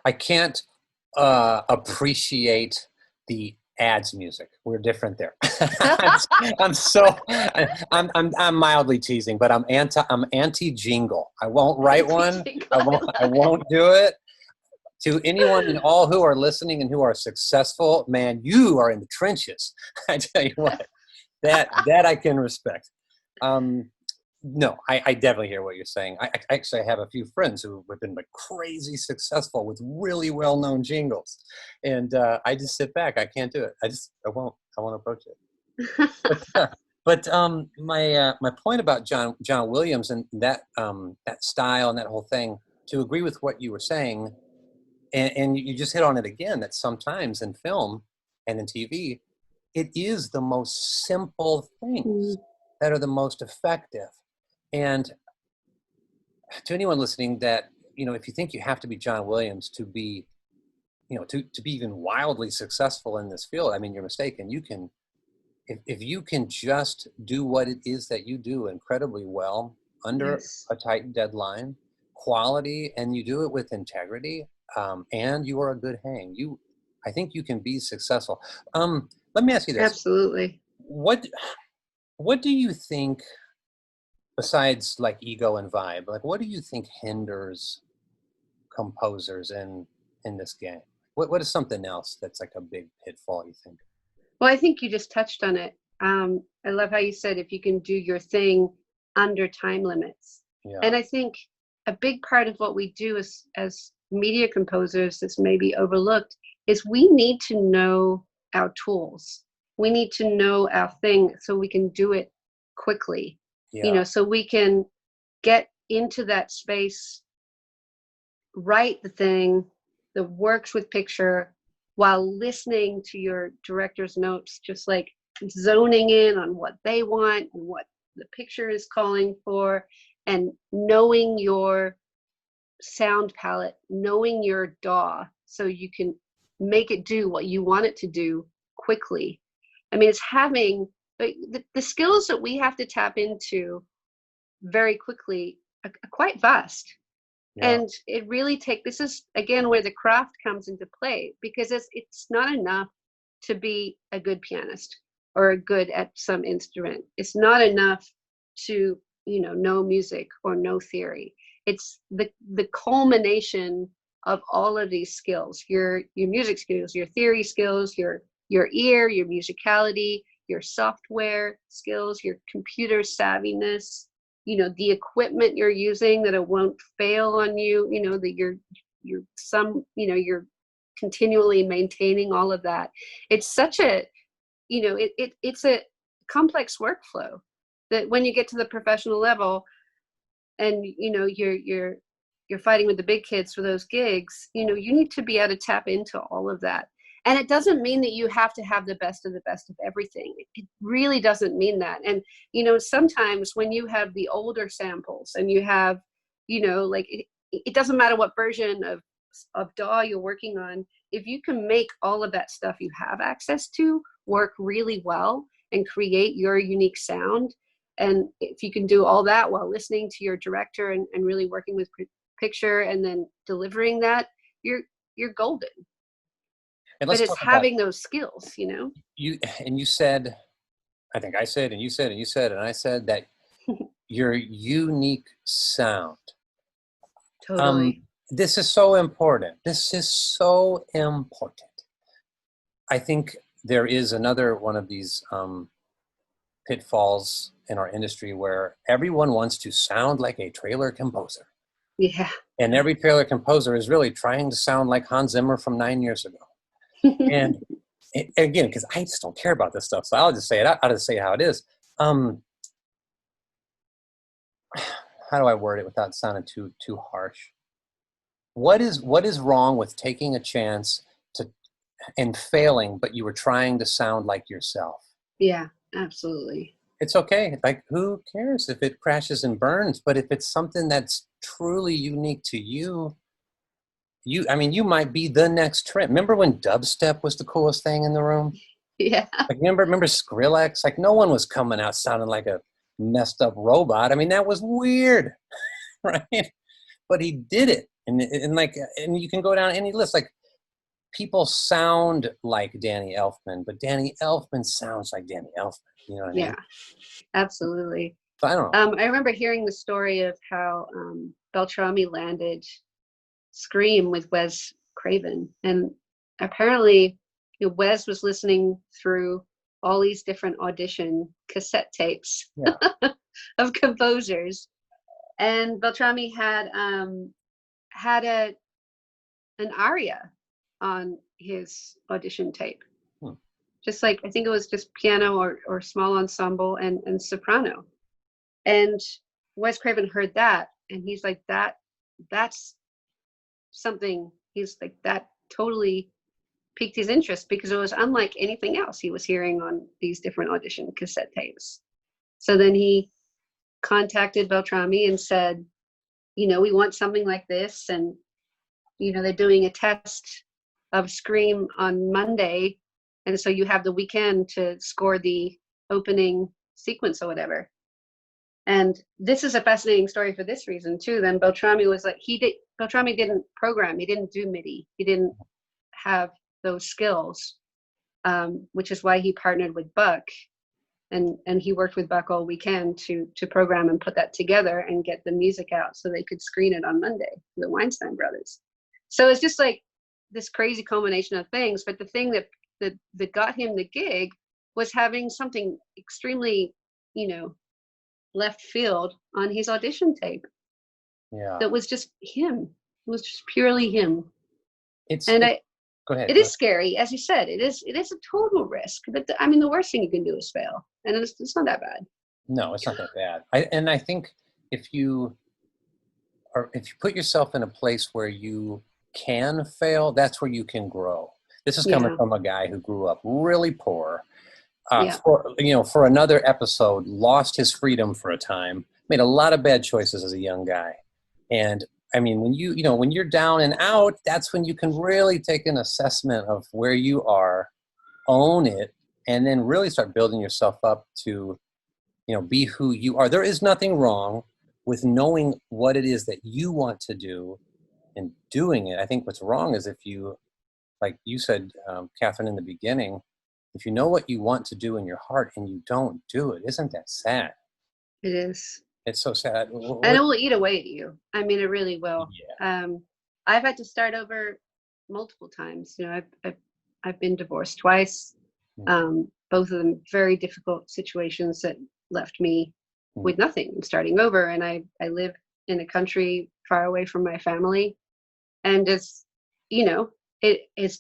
I can't appreciate the ads music. We're different there. I'm mildly teasing, but I'm anti jingle. I won't write one. I won't do it. To anyone and all who are listening and who are successful, man, you are in the trenches. I tell you what, that I can respect. No, I definitely hear what you're saying. I actually have a few friends who have been like crazy successful with really well-known jingles, and I just sit back. I can't do it. I won't approach it. But my point about John Williams and that style and that whole thing, to agree with what you were saying, and you just hit on it again, that sometimes in film and in TV, it is the most simple things that are the most effective. And to anyone listening, that, if you think you have to be John Williams to be, to be even wildly successful in this field, I mean, you're mistaken. You can, if you can just do what it is that you do incredibly well under Yes. a tight deadline, quality, and you do it with integrity, and you are a good hang, I think you can be successful. Let me ask you this. Absolutely. What do you think, besides like ego and vibe, like what do you think hinders composers in this game? What is something else that's like a big pitfall, you think? Well, I think you just touched on it. I love how you said if you can do your thing under time limits. Yeah. And I think a big part of what we do as media composers that's maybe overlooked is we need to know our tools. We need to know our thing so we can do it quickly, so we can get into that space, write the thing that works with picture while listening to your director's notes, just like zoning in on what they want and what the picture is calling for, and knowing your sound palette, knowing your DAW, so you can make it do what you want it to do quickly. I mean, it's having the skills that we have to tap into very quickly are quite vast. Yeah. And it really this is again where the craft comes into play, because it's not enough to be a good pianist or good at some instrument. It's not enough to know music or know theory. It's the culmination of all of these skills, your music skills, your theory skills, your ear, your musicality, your software skills, your computer savviness, the equipment you're using, that it won't fail on you, that you're continually maintaining all of that. It's such a, it's a complex workflow that when you get to the professional level and, you're fighting with the big kids for those gigs, you need to be able to tap into all of that. And it doesn't mean that you have to have the best of everything. It really doesn't mean that. And, sometimes when you have the older samples and you have, it doesn't matter what version of DAW you're working on, if you can make all of that stuff you have access to work really well and create your unique sound, and if you can do all that while listening to your director and really working with picture and then delivering that, you're golden. But it's having those skills, You said, I think I said, and you said, and you said, and I said that your unique sound. Totally. This is so important. This is so important. I think there is another one of these pitfalls in our industry where everyone wants to sound like a trailer composer. Yeah. And every trailer composer is really trying to sound like Hans Zimmer from 9 years ago. And again, because I just don't care about this stuff, so I'll just say it. I'll just say how it is. How do I word it without sounding too harsh? What is wrong with taking a chance and failing, but you were trying to sound like yourself? Yeah, absolutely. It's okay. Like, who cares if it crashes and burns? But if it's something that's truly unique to you, you might be the next trend. Remember when dubstep was the coolest thing in the room? Yeah. Like, remember Skrillex? Like, no one was coming out sounding like a messed up robot. I mean, that was weird, right? But he did it, and you can go down any list. Like, people sound like Danny Elfman, but Danny Elfman sounds like Danny Elfman. You know what I mean? Yeah, absolutely. So I don't know. I remember hearing the story of how Beltrami landed Scream with Wes Craven, and apparently Wes was listening through all these different audition cassette tapes of composers, and Beltrami had an aria on his audition tape. Just like, I think it was just piano or small ensemble and soprano. And Wes Craven heard that, and he's like, that's something, he's like, that totally piqued his interest, because it was unlike anything else he was hearing on these different audition cassette tapes. So then he contacted Beltrami and said, we want something like this, and they're doing a test of Scream on Monday, and so you have the weekend to score the opening sequence or whatever. And this is a fascinating story for this reason too. Then Beltrami was like, Beltrami didn't program, he didn't do MIDI, he didn't have those skills, which is why he partnered with Buck, and he worked with Buck all weekend to program and put that together and get the music out so they could screen it on Monday, the Weinstein brothers. So it's just like this crazy culmination of things. But the thing that got him the gig was having something extremely, left field on his audition tape. Yeah. that was just him. It was just purely him. It's And go ahead. it is scary, as you said. It is a total risk. But I mean, the worst thing you can do is fail, and it's not that bad. No, it's not that bad. I think if you put yourself in a place where you can fail, that's where you can grow. This is coming Yeah, from a guy who grew up really poor. yeah, For another episode, lost his freedom for a time, made a lot of bad choices as a young guy. And I mean, when when you're down and out, that's when you can really take an assessment of where you are, own it, and then really start building yourself up to, be who you are. There is nothing wrong with knowing what it is that you want to do and doing it. I think what's wrong is if you, like you said, Catherine, in the beginning, if you know what you want to do in your heart and you don't do it, isn't that sad? it is. It's so sad. And it will eat away at you. I mean, it really will. Yeah. I've had to start over multiple times. I've been divorced twice. Both of them very difficult situations that left me with nothing and starting over. And I live in a country far away from my family, and it's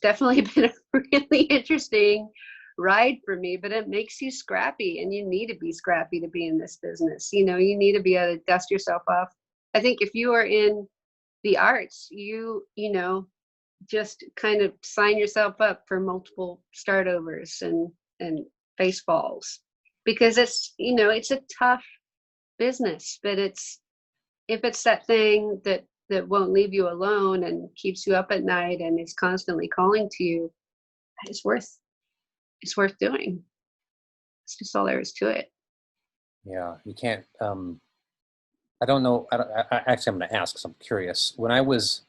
definitely been a really interesting ride for me, but it makes you scrappy, and you need to be scrappy to be in this business. You need to be able to dust yourself off. I think if you are in the arts, you just kind of sign yourself up for multiple startovers and face falls, because it's a tough business. But if it's that thing that won't leave you alone and keeps you up at night and is constantly calling to you, it's worth doing. It's just all there is to it. Yeah, you can't. I don't know. Actually, I'm going to ask because I'm curious. When I was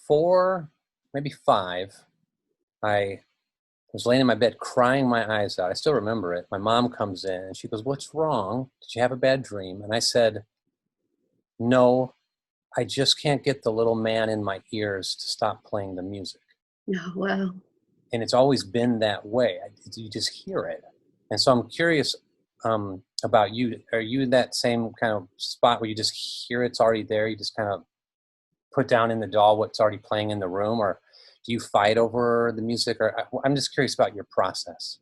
4, maybe 5, I was laying in my bed crying my eyes out. I still remember it. My mom comes in and she goes, "What's wrong? Did you have a bad dream?" And I said, "No, I just can't get the little man in my ears to stop playing the music." Oh, wow. And it's always been that way. You just hear it. And so I'm curious about you. Are you in that same kind of spot where you just hear it's already there? You just kind of put down in the DAW what's already playing in the room, or do you fight over the music? Or I'm just curious about your process.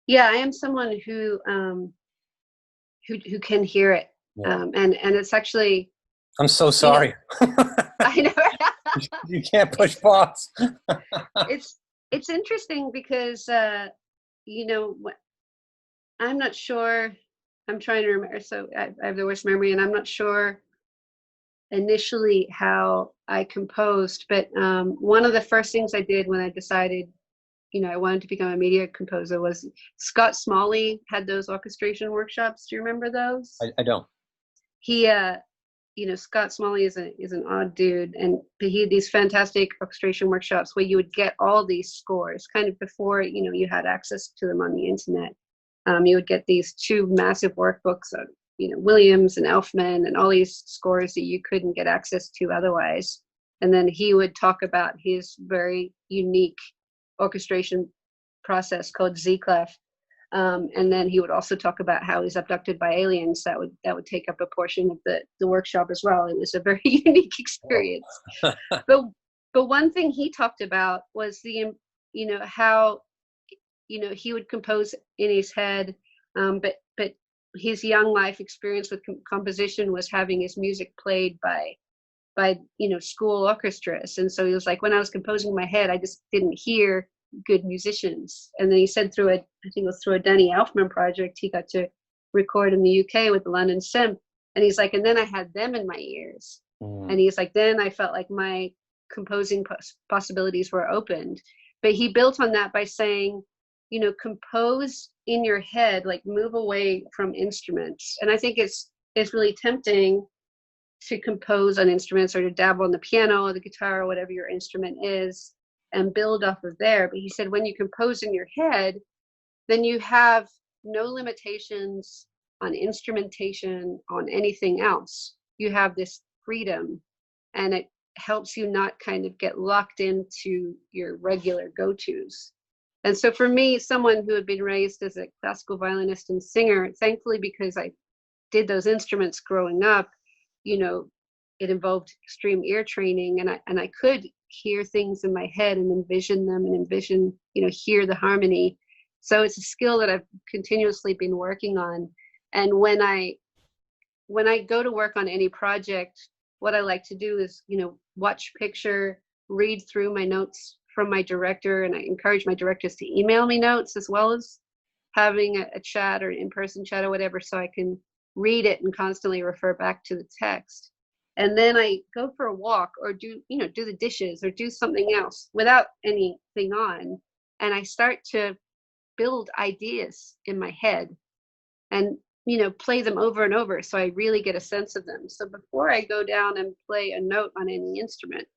Yeah, I am someone who can hear it. Yeah. And it's actually, I'm so sorry. I know. You can't push pause. It's interesting because I'm not sure. I'm trying to remember. So I have the worst memory, and I'm not sure initially how I composed. But one of the first things I did when I decided, I wanted to become a media composer was Scott Smalley had those orchestration workshops. Do you remember those? I don't. He, Scott Smalley is an odd dude, and he had these fantastic orchestration workshops where you would get all these scores kind of before, you had access to them on the internet. You would get these 2 massive workbooks of, Williams and Elfman and all these scores that you couldn't get access to otherwise. And then he would talk about his very unique orchestration process called Z-clef. And then he would also talk about how he's abducted by aliens. That would take up a portion of the workshop as well. It was a very unique experience. but one thing he talked about was how he would compose in his head, but his young life experience with composition was having his music played by school orchestras. And so he was like, when I was composing in my head, I just didn't hear good musicians. And then he said I think it was through a Danny Elfman project, he got to record in the UK with the London Symp. And he's like, and then I had them in my ears. And he's like, then I felt like my composing possibilities were opened. But he built on that by saying, compose in your head, like move away from instruments. And I think it's really tempting to compose on instruments or to dabble on the piano or the guitar or whatever your instrument is and build off of there. But he said, when you compose in your head, then you have no limitations on instrumentation, on anything else. You have this freedom, and it helps you not kind of get locked into your regular go-tos. And so for me, someone who had been raised as a classical violinist and singer, thankfully, because I did those instruments growing up, it involved extreme ear training, and I could hear things in my head and envision them and hear the harmony. So it's a skill that I've continuously been working on. And when I go to work on any project, what I like to do is, watch picture, read through my notes from my director, and I encourage my directors to email me notes as well as having a chat or in-person chat or whatever, so I can read it and constantly refer back to the text. And then I go for a walk or do the dishes or do something else without anything on. And I start to build ideas in my head and, play them over and over, so I really get a sense of them. So before I go down and play a note on any instrument,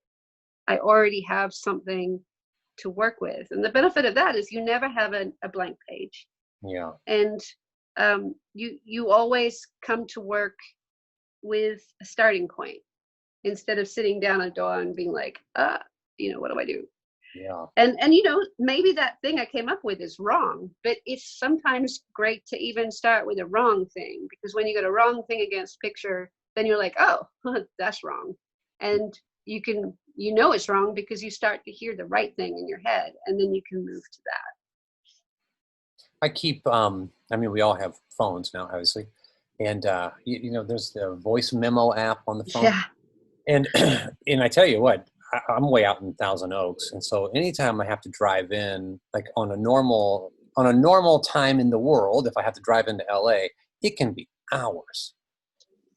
I already have something to work with. And the benefit of that is you never have a blank page. Yeah. And you always come to work with a starting point instead of sitting down at a door and being like, what do I do? Yeah. And maybe that thing I came up with is wrong, but it's sometimes great to even start with a wrong thing, because when you get a wrong thing against picture, then you're like, oh, that's wrong. And it's wrong because you start to hear the right thing in your head, and then you can move to that. I keep, we all have phones now, obviously. And, there's the voice memo app on the phone. Yeah. And, and I tell you what, I'm way out in Thousand Oaks. And so anytime I have to drive in, like on a normal time in the world, if I have to drive into LA, it can be hours.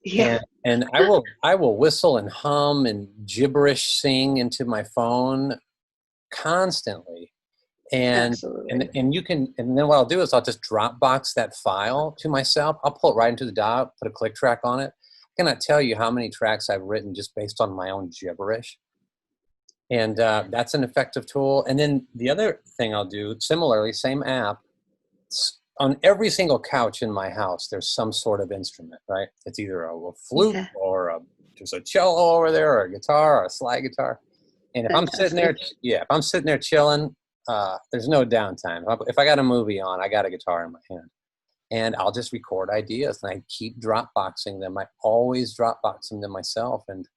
Yeah. And I will whistle and hum and gibberish sing into my phone constantly. And then what I'll do is I'll just Dropbox that file to myself. I'll pull it right into the dock, put a click track on it. I cannot tell you how many tracks I've written just based on my own gibberish. And that's an effective tool. And then the other thing I'll do, similarly, same app, on every single couch in my house, there's some sort of instrument, right? It's either a flute or there's a cello over there, or a guitar or a slide guitar. And if I'm sitting there chilling, there's no downtime. If I got a movie on, I got a guitar in my hand. And I'll just record ideas, and I keep Dropboxing them. I always Dropbox them to myself. And,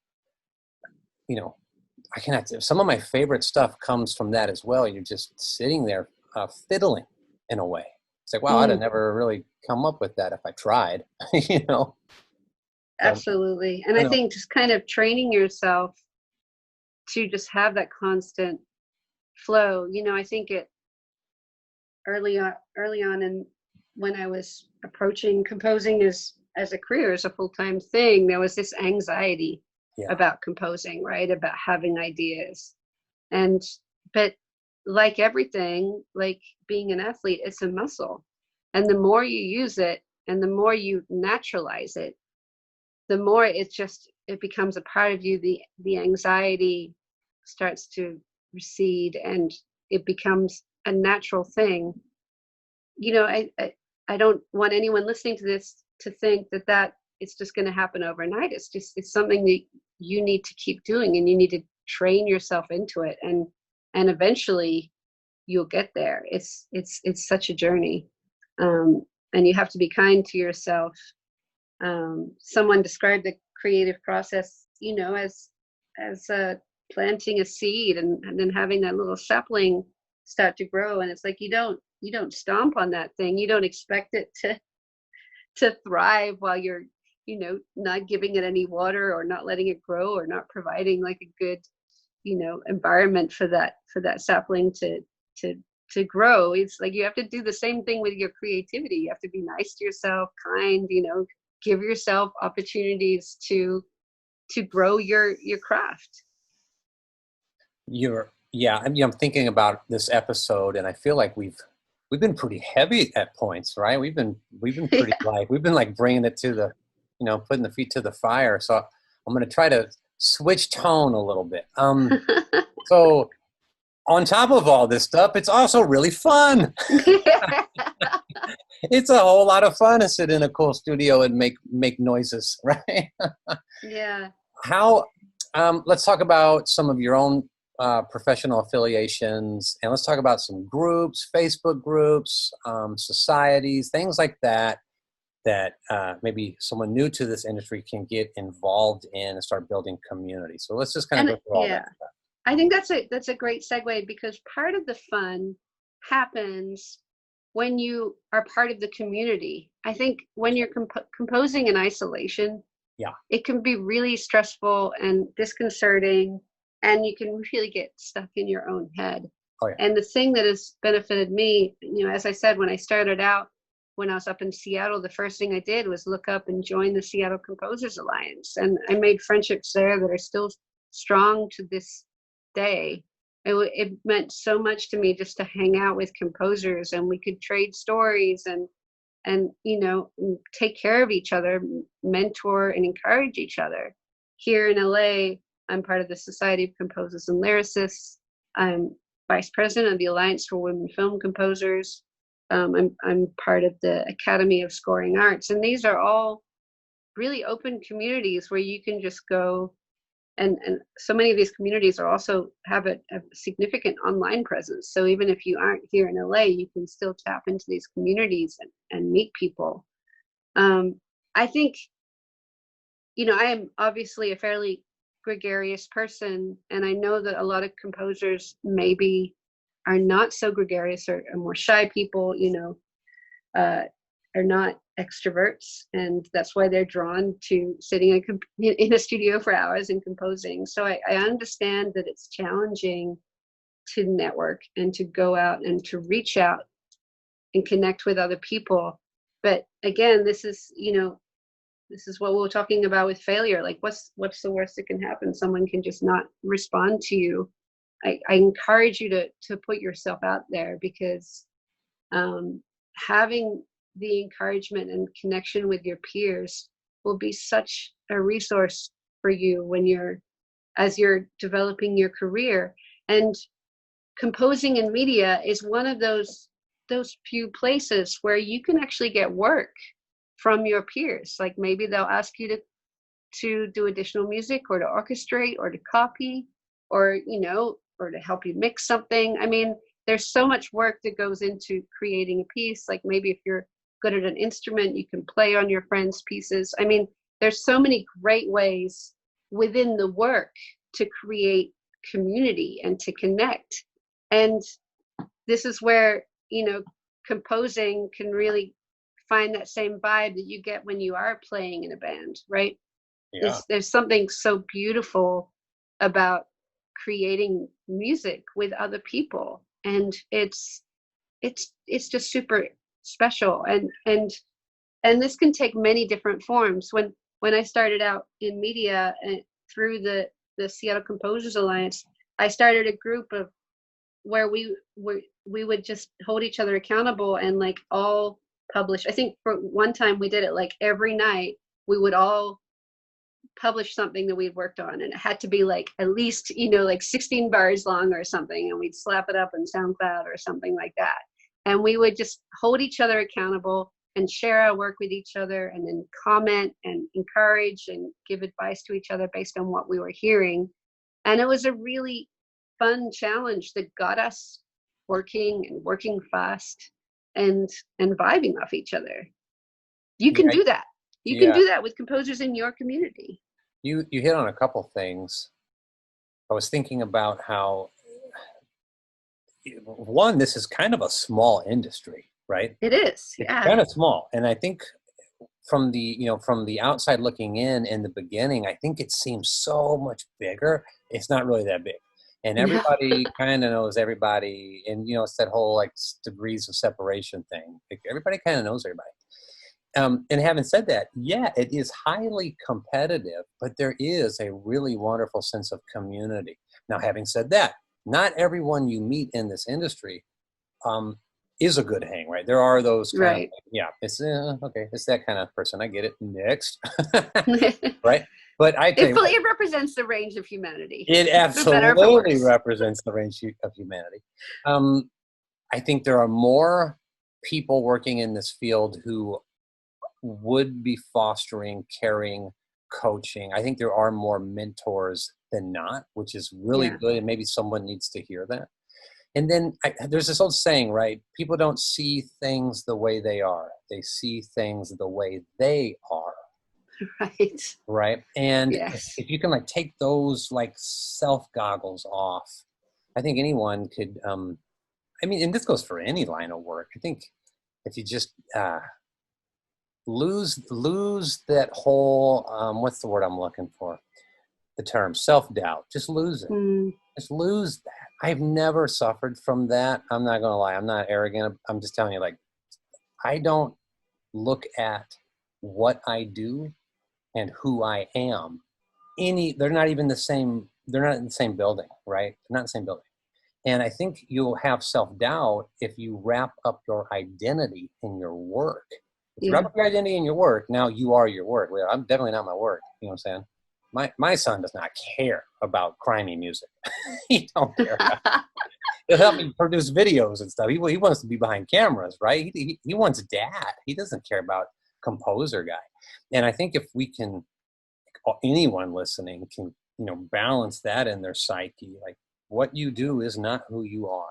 some of my favorite stuff comes from that as well. You're just sitting there fiddling in a way. It's like, wow, I'd have never really come up with that if I tried, Absolutely. And I think just kind of training yourself to just have that constant flow. I think it early on and when I was approaching composing as a career, as a full-time thing, there was this anxiety about composing, right? About having ideas. But like everything, like being an athlete, it's a muscle. And the more you use it and the more you naturalize it, the more it becomes a part of you. The anxiety starts to recede and it becomes a natural thing. I don't want anyone listening to this to think that it's just going to happen overnight. It's something that you need to keep doing, and you need to train yourself into it, and eventually you'll get there. It's such a journey, and you have to be kind to yourself. Someone described the creative process, as planting a seed and then having that little sapling start to grow, and it's like you don't stomp on that thing. You don't expect it to thrive while you're not giving it any water or not letting it grow or not providing like a good environment for that sapling to grow. It's like you have to do the same thing with your creativity. You have to be nice to yourself, kind, give yourself opportunities to grow your craft. I'm thinking about this episode, and I feel like we've been pretty heavy at points, right? We've been pretty light. We've been like bringing it to the, putting the feet to the fire. So I'm going to try to switch tone a little bit. So on top of all this stuff, it's also really fun. It's a whole lot of fun to sit in a cool studio and make noises, right? Yeah. Let's talk about some of your own professional affiliations, and let's talk about some groups, Facebook groups, societies, things like that. that maybe someone new to this industry can get involved in and start building community. So let's just kind of And go through all yeah, that stuff. I think that's a great segue, because part of the fun happens when you are part of the community. I think when you're composing in isolation, Yeah. it can be really stressful and disconcerting, and you can really get stuck in your own head. Oh, yeah. And the thing that has benefited me, as I said, when I started out, when I was up in Seattle, the first thing I did was look up and join the Seattle Composers Alliance. And I made friendships there that are still strong to this day. It meant so much to me just to hang out with composers, and we could trade stories and take care of each other, mentor and encourage each other. Here in LA, I'm part of the Society of Composers and Lyricists. I'm vice president of the Alliance for Women Film Composers. I'm part of the Academy of Scoring Arts, and these are all really open communities where you can just go. And so many of these communities are also have a significant online presence. So even if you aren't here in LA, you can still tap into these communities and meet people. I think, I am obviously a fairly gregarious person, and I know that a lot of composers maybe are not so gregarious, or more shy people, are not extroverts, and that's why they're drawn to sitting in a studio for hours and composing. So I understand that it's challenging to network and to go out and to reach out and connect with other people. But again, this is what we were talking about with failure. Like, what's the worst that can happen? Someone can just not respond to you. I encourage you to put yourself out there, because having the encouragement and connection with your peers will be such a resource for you as you're developing your career. And composing in media is one of those few places where you can actually get work from your peers. Like, maybe they'll ask you to do additional music, or to orchestrate, or to copy, or or to help you mix something. I mean, there's so much work that goes into creating a piece. Like, maybe if you're good at an instrument, you can play on your friends' pieces. I mean, there's so many great ways within the work to create community and to connect. And this is where, composing can really find that same vibe that you get when you are playing in a band, right? Yeah. There's something so beautiful about creating music with other people, and it's just super special. And this can take many different forms. When I started out in media through the Seattle Composers Alliance, I started a group of where we would just hold each other accountable and like all publish. I think for one time we did it like every night we would all publish something that we'd worked on, and it had to be like at least like 16 bars long or something, and we'd slap it up in SoundCloud or something like that. And we would just hold each other accountable and share our work with each other, and then comment and encourage and give advice to each other based on what we were hearing. And it was a really fun challenge that got us working fast and vibing off each other. You can do that. You can do that with composers in your community. You hit on a couple things. I was thinking about how, one, this is kind of a small industry, right? It is. It's Yeah. kind of small. And I think from the outside looking in the beginning, I think it seems so much bigger. It's not really that big. And everybody kind of knows everybody. And, it's that whole like degrees of separation thing. Like, everybody kind of knows everybody. And having said that, yeah, it is highly competitive, but there is a really wonderful sense of community. Now, having said that, not everyone you meet in this industry is a good hang, right? There are those kind of, it's okay, it's that kind of person. I get it. Next, right? But I tell you what, it represents the range of humanity. it absolutely represents the range of humanity. I think there are more people working in this field who would be fostering, caring, coaching. I think there are more mentors than not, which is really good, and maybe someone needs to hear that. And then there's this old saying, right? People don't see things the way they are. They see things the way they are. Right. Right. And Yes. if you can like take those like self goggles off, I think anyone could, I mean, and this goes for any line of work. I think if you just lose that whole, what's the word I'm looking for? The term self-doubt. Just lose it. Mm. Just lose that. I've never suffered from that. I'm not going to lie. I'm not arrogant. I'm just telling you, like, I don't look at what I do and who I am. They're not even the same. They're not in the same building, right? They're not in the same building. And I think you'll have self-doubt if you wrap up your identity in your work. If you wrap Yeah. up your identity in your work, now you are your work. Well, I'm definitely not my work. You know what I'm saying? My son does not care about crimey music. He don't care. He'll help me produce videos and stuff. He wants to be behind cameras, right? He wants dad. He doesn't care about composer guy. And I think if we can, anyone listening can, balance that in their psyche, like what you do is not who you are.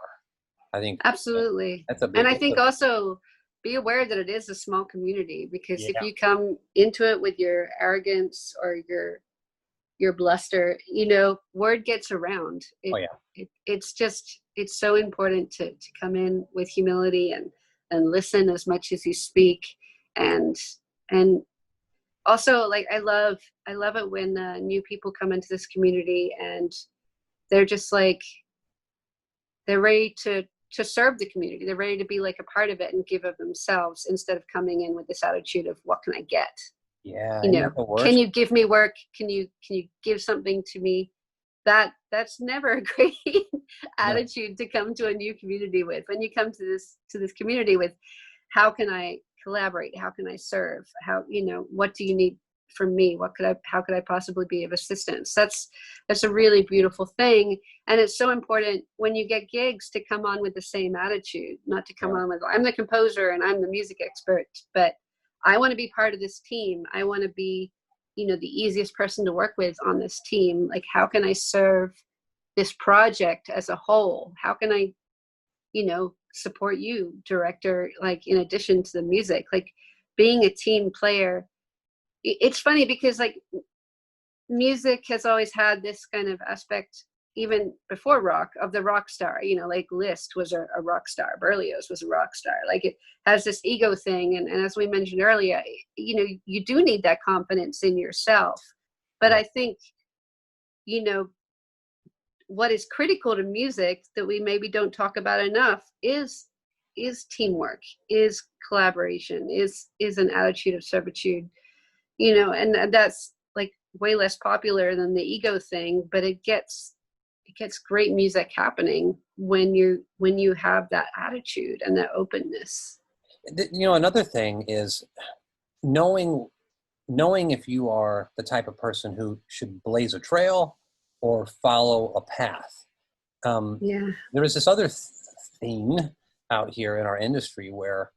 I think Absolutely. that's a big. And I think also be aware that it is a small community, because Yeah. if you come into it with your arrogance or your bluster, word gets around. It's so important to come in with humility and listen as much as you speak, and also, like, I love it when new people come into this community and they're just like, they're ready to serve the community. They're ready to be like a part of it and give of themselves, instead of coming in with this attitude of, what can I get? Yeah. Can you give me work? Can you give something to me? That's never a great attitude to come to a new community with. When you come to this community with, how can I collaborate? How can I serve? What do you need from me? How could I possibly be of assistance? That's a really beautiful thing. And it's so important when you get gigs to come on with the same attitude, not to come on with, I'm the composer and I'm the music expert, but I want to be part of this team. I want to be, the easiest person to work with on this team. Like, how can I serve this project as a whole? How can I, support you, director, like, in addition to the music, like being a team player. It's funny because, like, music has always had this kind of aspect, even before rock, of the rock star. Like Liszt was a rock star, Berlioz was a rock star. Like, it has this ego thing, and as we mentioned earlier, you do need that confidence in yourself. But I think, what is critical to music that we maybe don't talk about enough is teamwork, is collaboration, is an attitude of servitude, and that's like way less popular than the ego thing, but it gets great music happening when you have that attitude and that openness. Another thing is knowing if you are the type of person who should blaze a trail or follow a path. There is this other thing out here in our industry where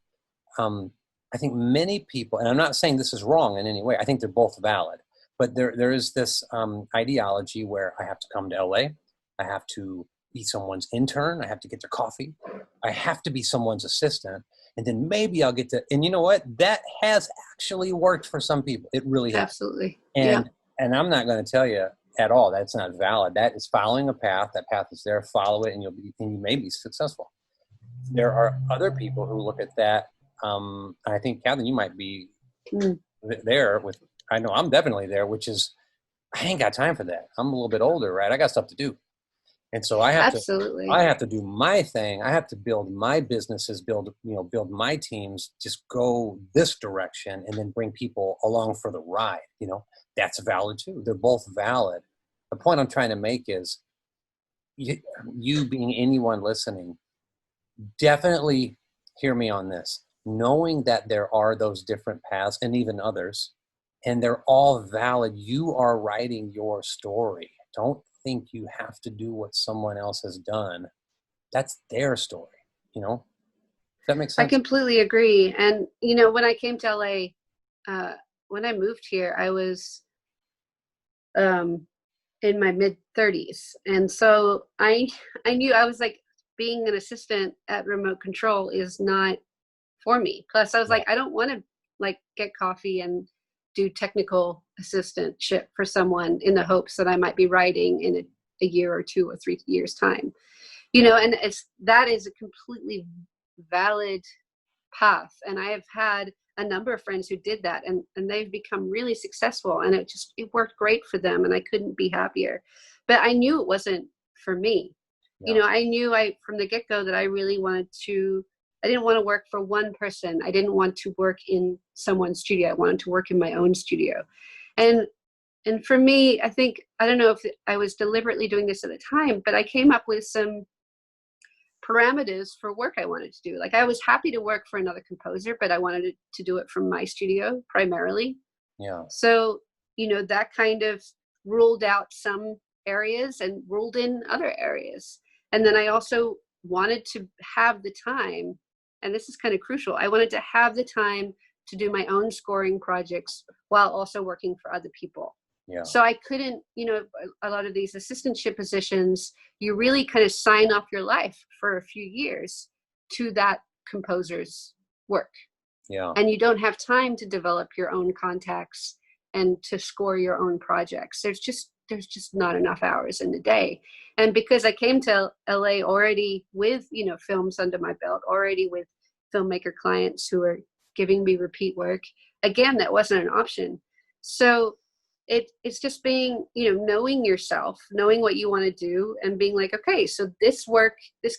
I think many people, and I'm not saying this is wrong in any way, I think they're both valid, but there is this ideology where I have to come to LA, I have to be someone's intern, I have to get their coffee, I have to be someone's assistant, and then maybe I'll get to, and you know what? That has actually worked for some people. It really has. Absolutely. And I'm not going to tell you at all that's not valid. That is following a path. That path is there. Follow it, and you may be successful. There are other people who look at that. I think, Kathleen, you might be there with. I know I'm definitely there, which is I ain't got time for that. I'm a little bit older, right? I got stuff to do, and so I have to do my thing. I have to build my businesses, build my teams, just go this direction, and then bring people along for the ride. That's valid too. They're both valid. The point I'm trying to make is you being anyone listening, definitely hear me on this. Knowing that there are those different paths and even others, and they're all valid. You are writing your story. Don't think you have to do what someone else has done. That's their story. Does that make sense? I completely agree. And, when I came to LA, when I moved here, I was in my mid 30s. And so I knew, I was like, being an assistant at remote control is not for me. Plus I was like, I don't want to like get coffee and do technical assistantship for someone in the hopes that I might be writing in a year or 2 or 3 years time, you know. And that is a completely valid path. And I have had a number of friends who did that, and they've become really successful, and it worked great for them, and I couldn't be happier. But I knew it wasn't for me. You know, I knew from the get-go that I really I didn't want to work for one person. I didn't want to work in someone's studio. I wanted to work in my own studio. And for me, I think, I don't know if I was deliberately doing this at the time, but I came up with some parameters for work I wanted to do. Like, I was happy to work for another composer, but I wanted to do it from my studio primarily. Yeah. So, you know, that kind of ruled out some areas and ruled in other areas. And then I also wanted to have the time, and this is kind of crucial, I wanted to have the time to do my own scoring projects while also working for other people. Yeah. So I couldn't, you know, a lot of these assistantship positions, you really kind of sign off your life for a few years to that composer's work. Yeah. And you don't have time to develop your own contacts and to score your own projects. There's just not enough hours in the day. And because I came to LA already with, you know, films under my belt, already with filmmaker clients who are giving me repeat work, again, that wasn't an option. So it's just being, you know, knowing yourself, knowing what you want to do, and being like, okay, so this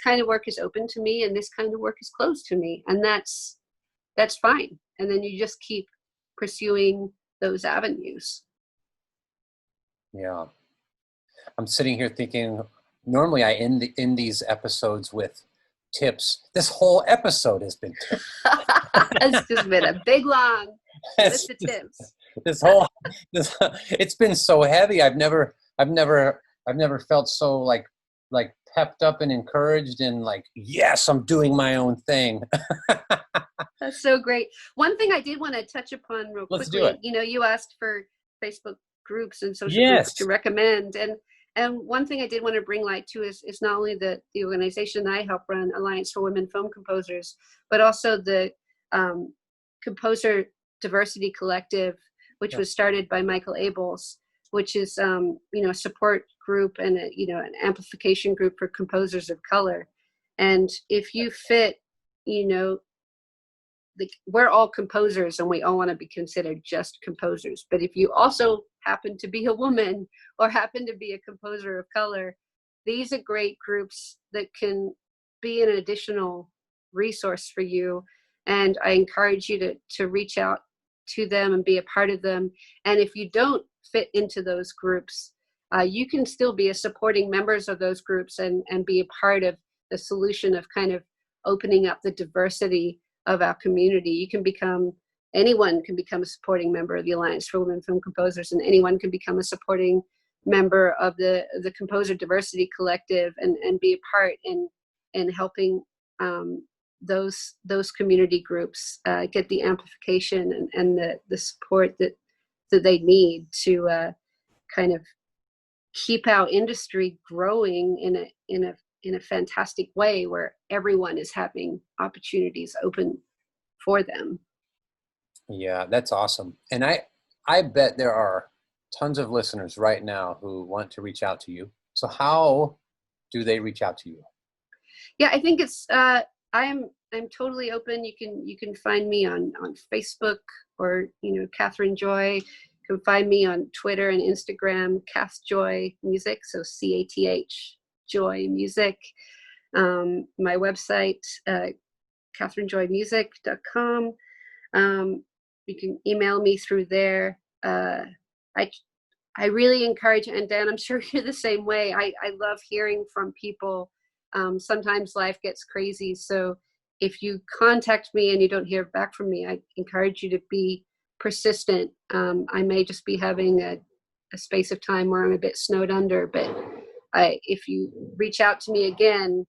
kind of work is open to me, and this kind of work is closed to me, and that's fine. And then you just keep pursuing those avenues. Yeah. I'm sitting here thinking, normally I end these episodes with tips. This whole episode has been tips. It's just been a big long list of tips. It's been so heavy. I've never felt so like pepped up and encouraged and like, yes, I'm doing my own thing. That's so great. One thing I did want to touch upon real quickly, Let's do it. You know, you asked for Facebook groups and social groups to recommend. And one thing I did want to bring light to is not only the organization I help run, Alliance for Women Film Composers, but also the Composer Diversity Collective, which was started by Michael Abels, which is you know, a support group and an amplification group for composers of color. And if you fit, you know, we're all composers and we all want to be considered just composers. But if you also happen to be a woman or happen to be a composer of color, these are great groups that can be an additional resource for you. And I encourage you to reach out to them and be a part of them. And if you don't fit into those groups, you can still be a supporting members of those groups and be a part of the solution of kind of opening up the diversity of our community. Anyone can become a supporting member of the Alliance for Women Film Composers, and anyone can become a supporting member of the Composer Diversity Collective and be a part in helping those community groups get the amplification and the support that they need to kind of keep our industry growing in a fantastic way where everyone is having opportunities open for them. Yeah, that's awesome. And I bet there are tons of listeners right now who want to reach out to you. So how do they reach out to you? Yeah, I think it's I'm totally open. You can find me on Facebook or, you know, Catherine Joy. You can find me on Twitter and Instagram, Cath Joy Music, so CATH Joy Music. My website, catherinejoymusic.com. You can email me through there. I really encourage, and Dan, I'm sure you're the same way. I love hearing from people. Sometimes life gets crazy. So if you contact me and you don't hear back from me, I encourage you to be persistent. I may just be having a space of time where I'm a bit snowed under, but if you reach out to me again,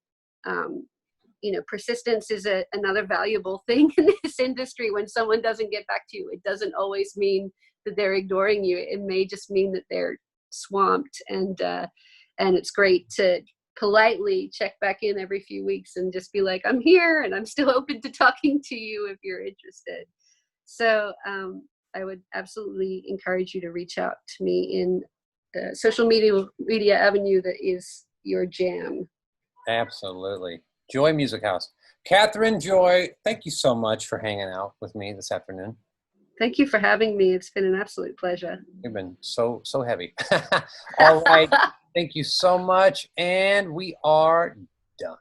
you know, persistence is another valuable thing in this industry. When someone doesn't get back to you, it doesn't always mean that they're ignoring you. It may just mean that they're swamped, and it's great to politely check back in every few weeks and just be like, I'm here and I'm still open to talking to you if you're interested. So I would absolutely encourage you to reach out to me in the social media avenue that is your jam. Absolutely. Joy Music House. Catherine, Joy, thank you so much for hanging out with me this afternoon. Thank you for having me. It's been an absolute pleasure. You've been so heavy. All right. Thank you so much. And we are done.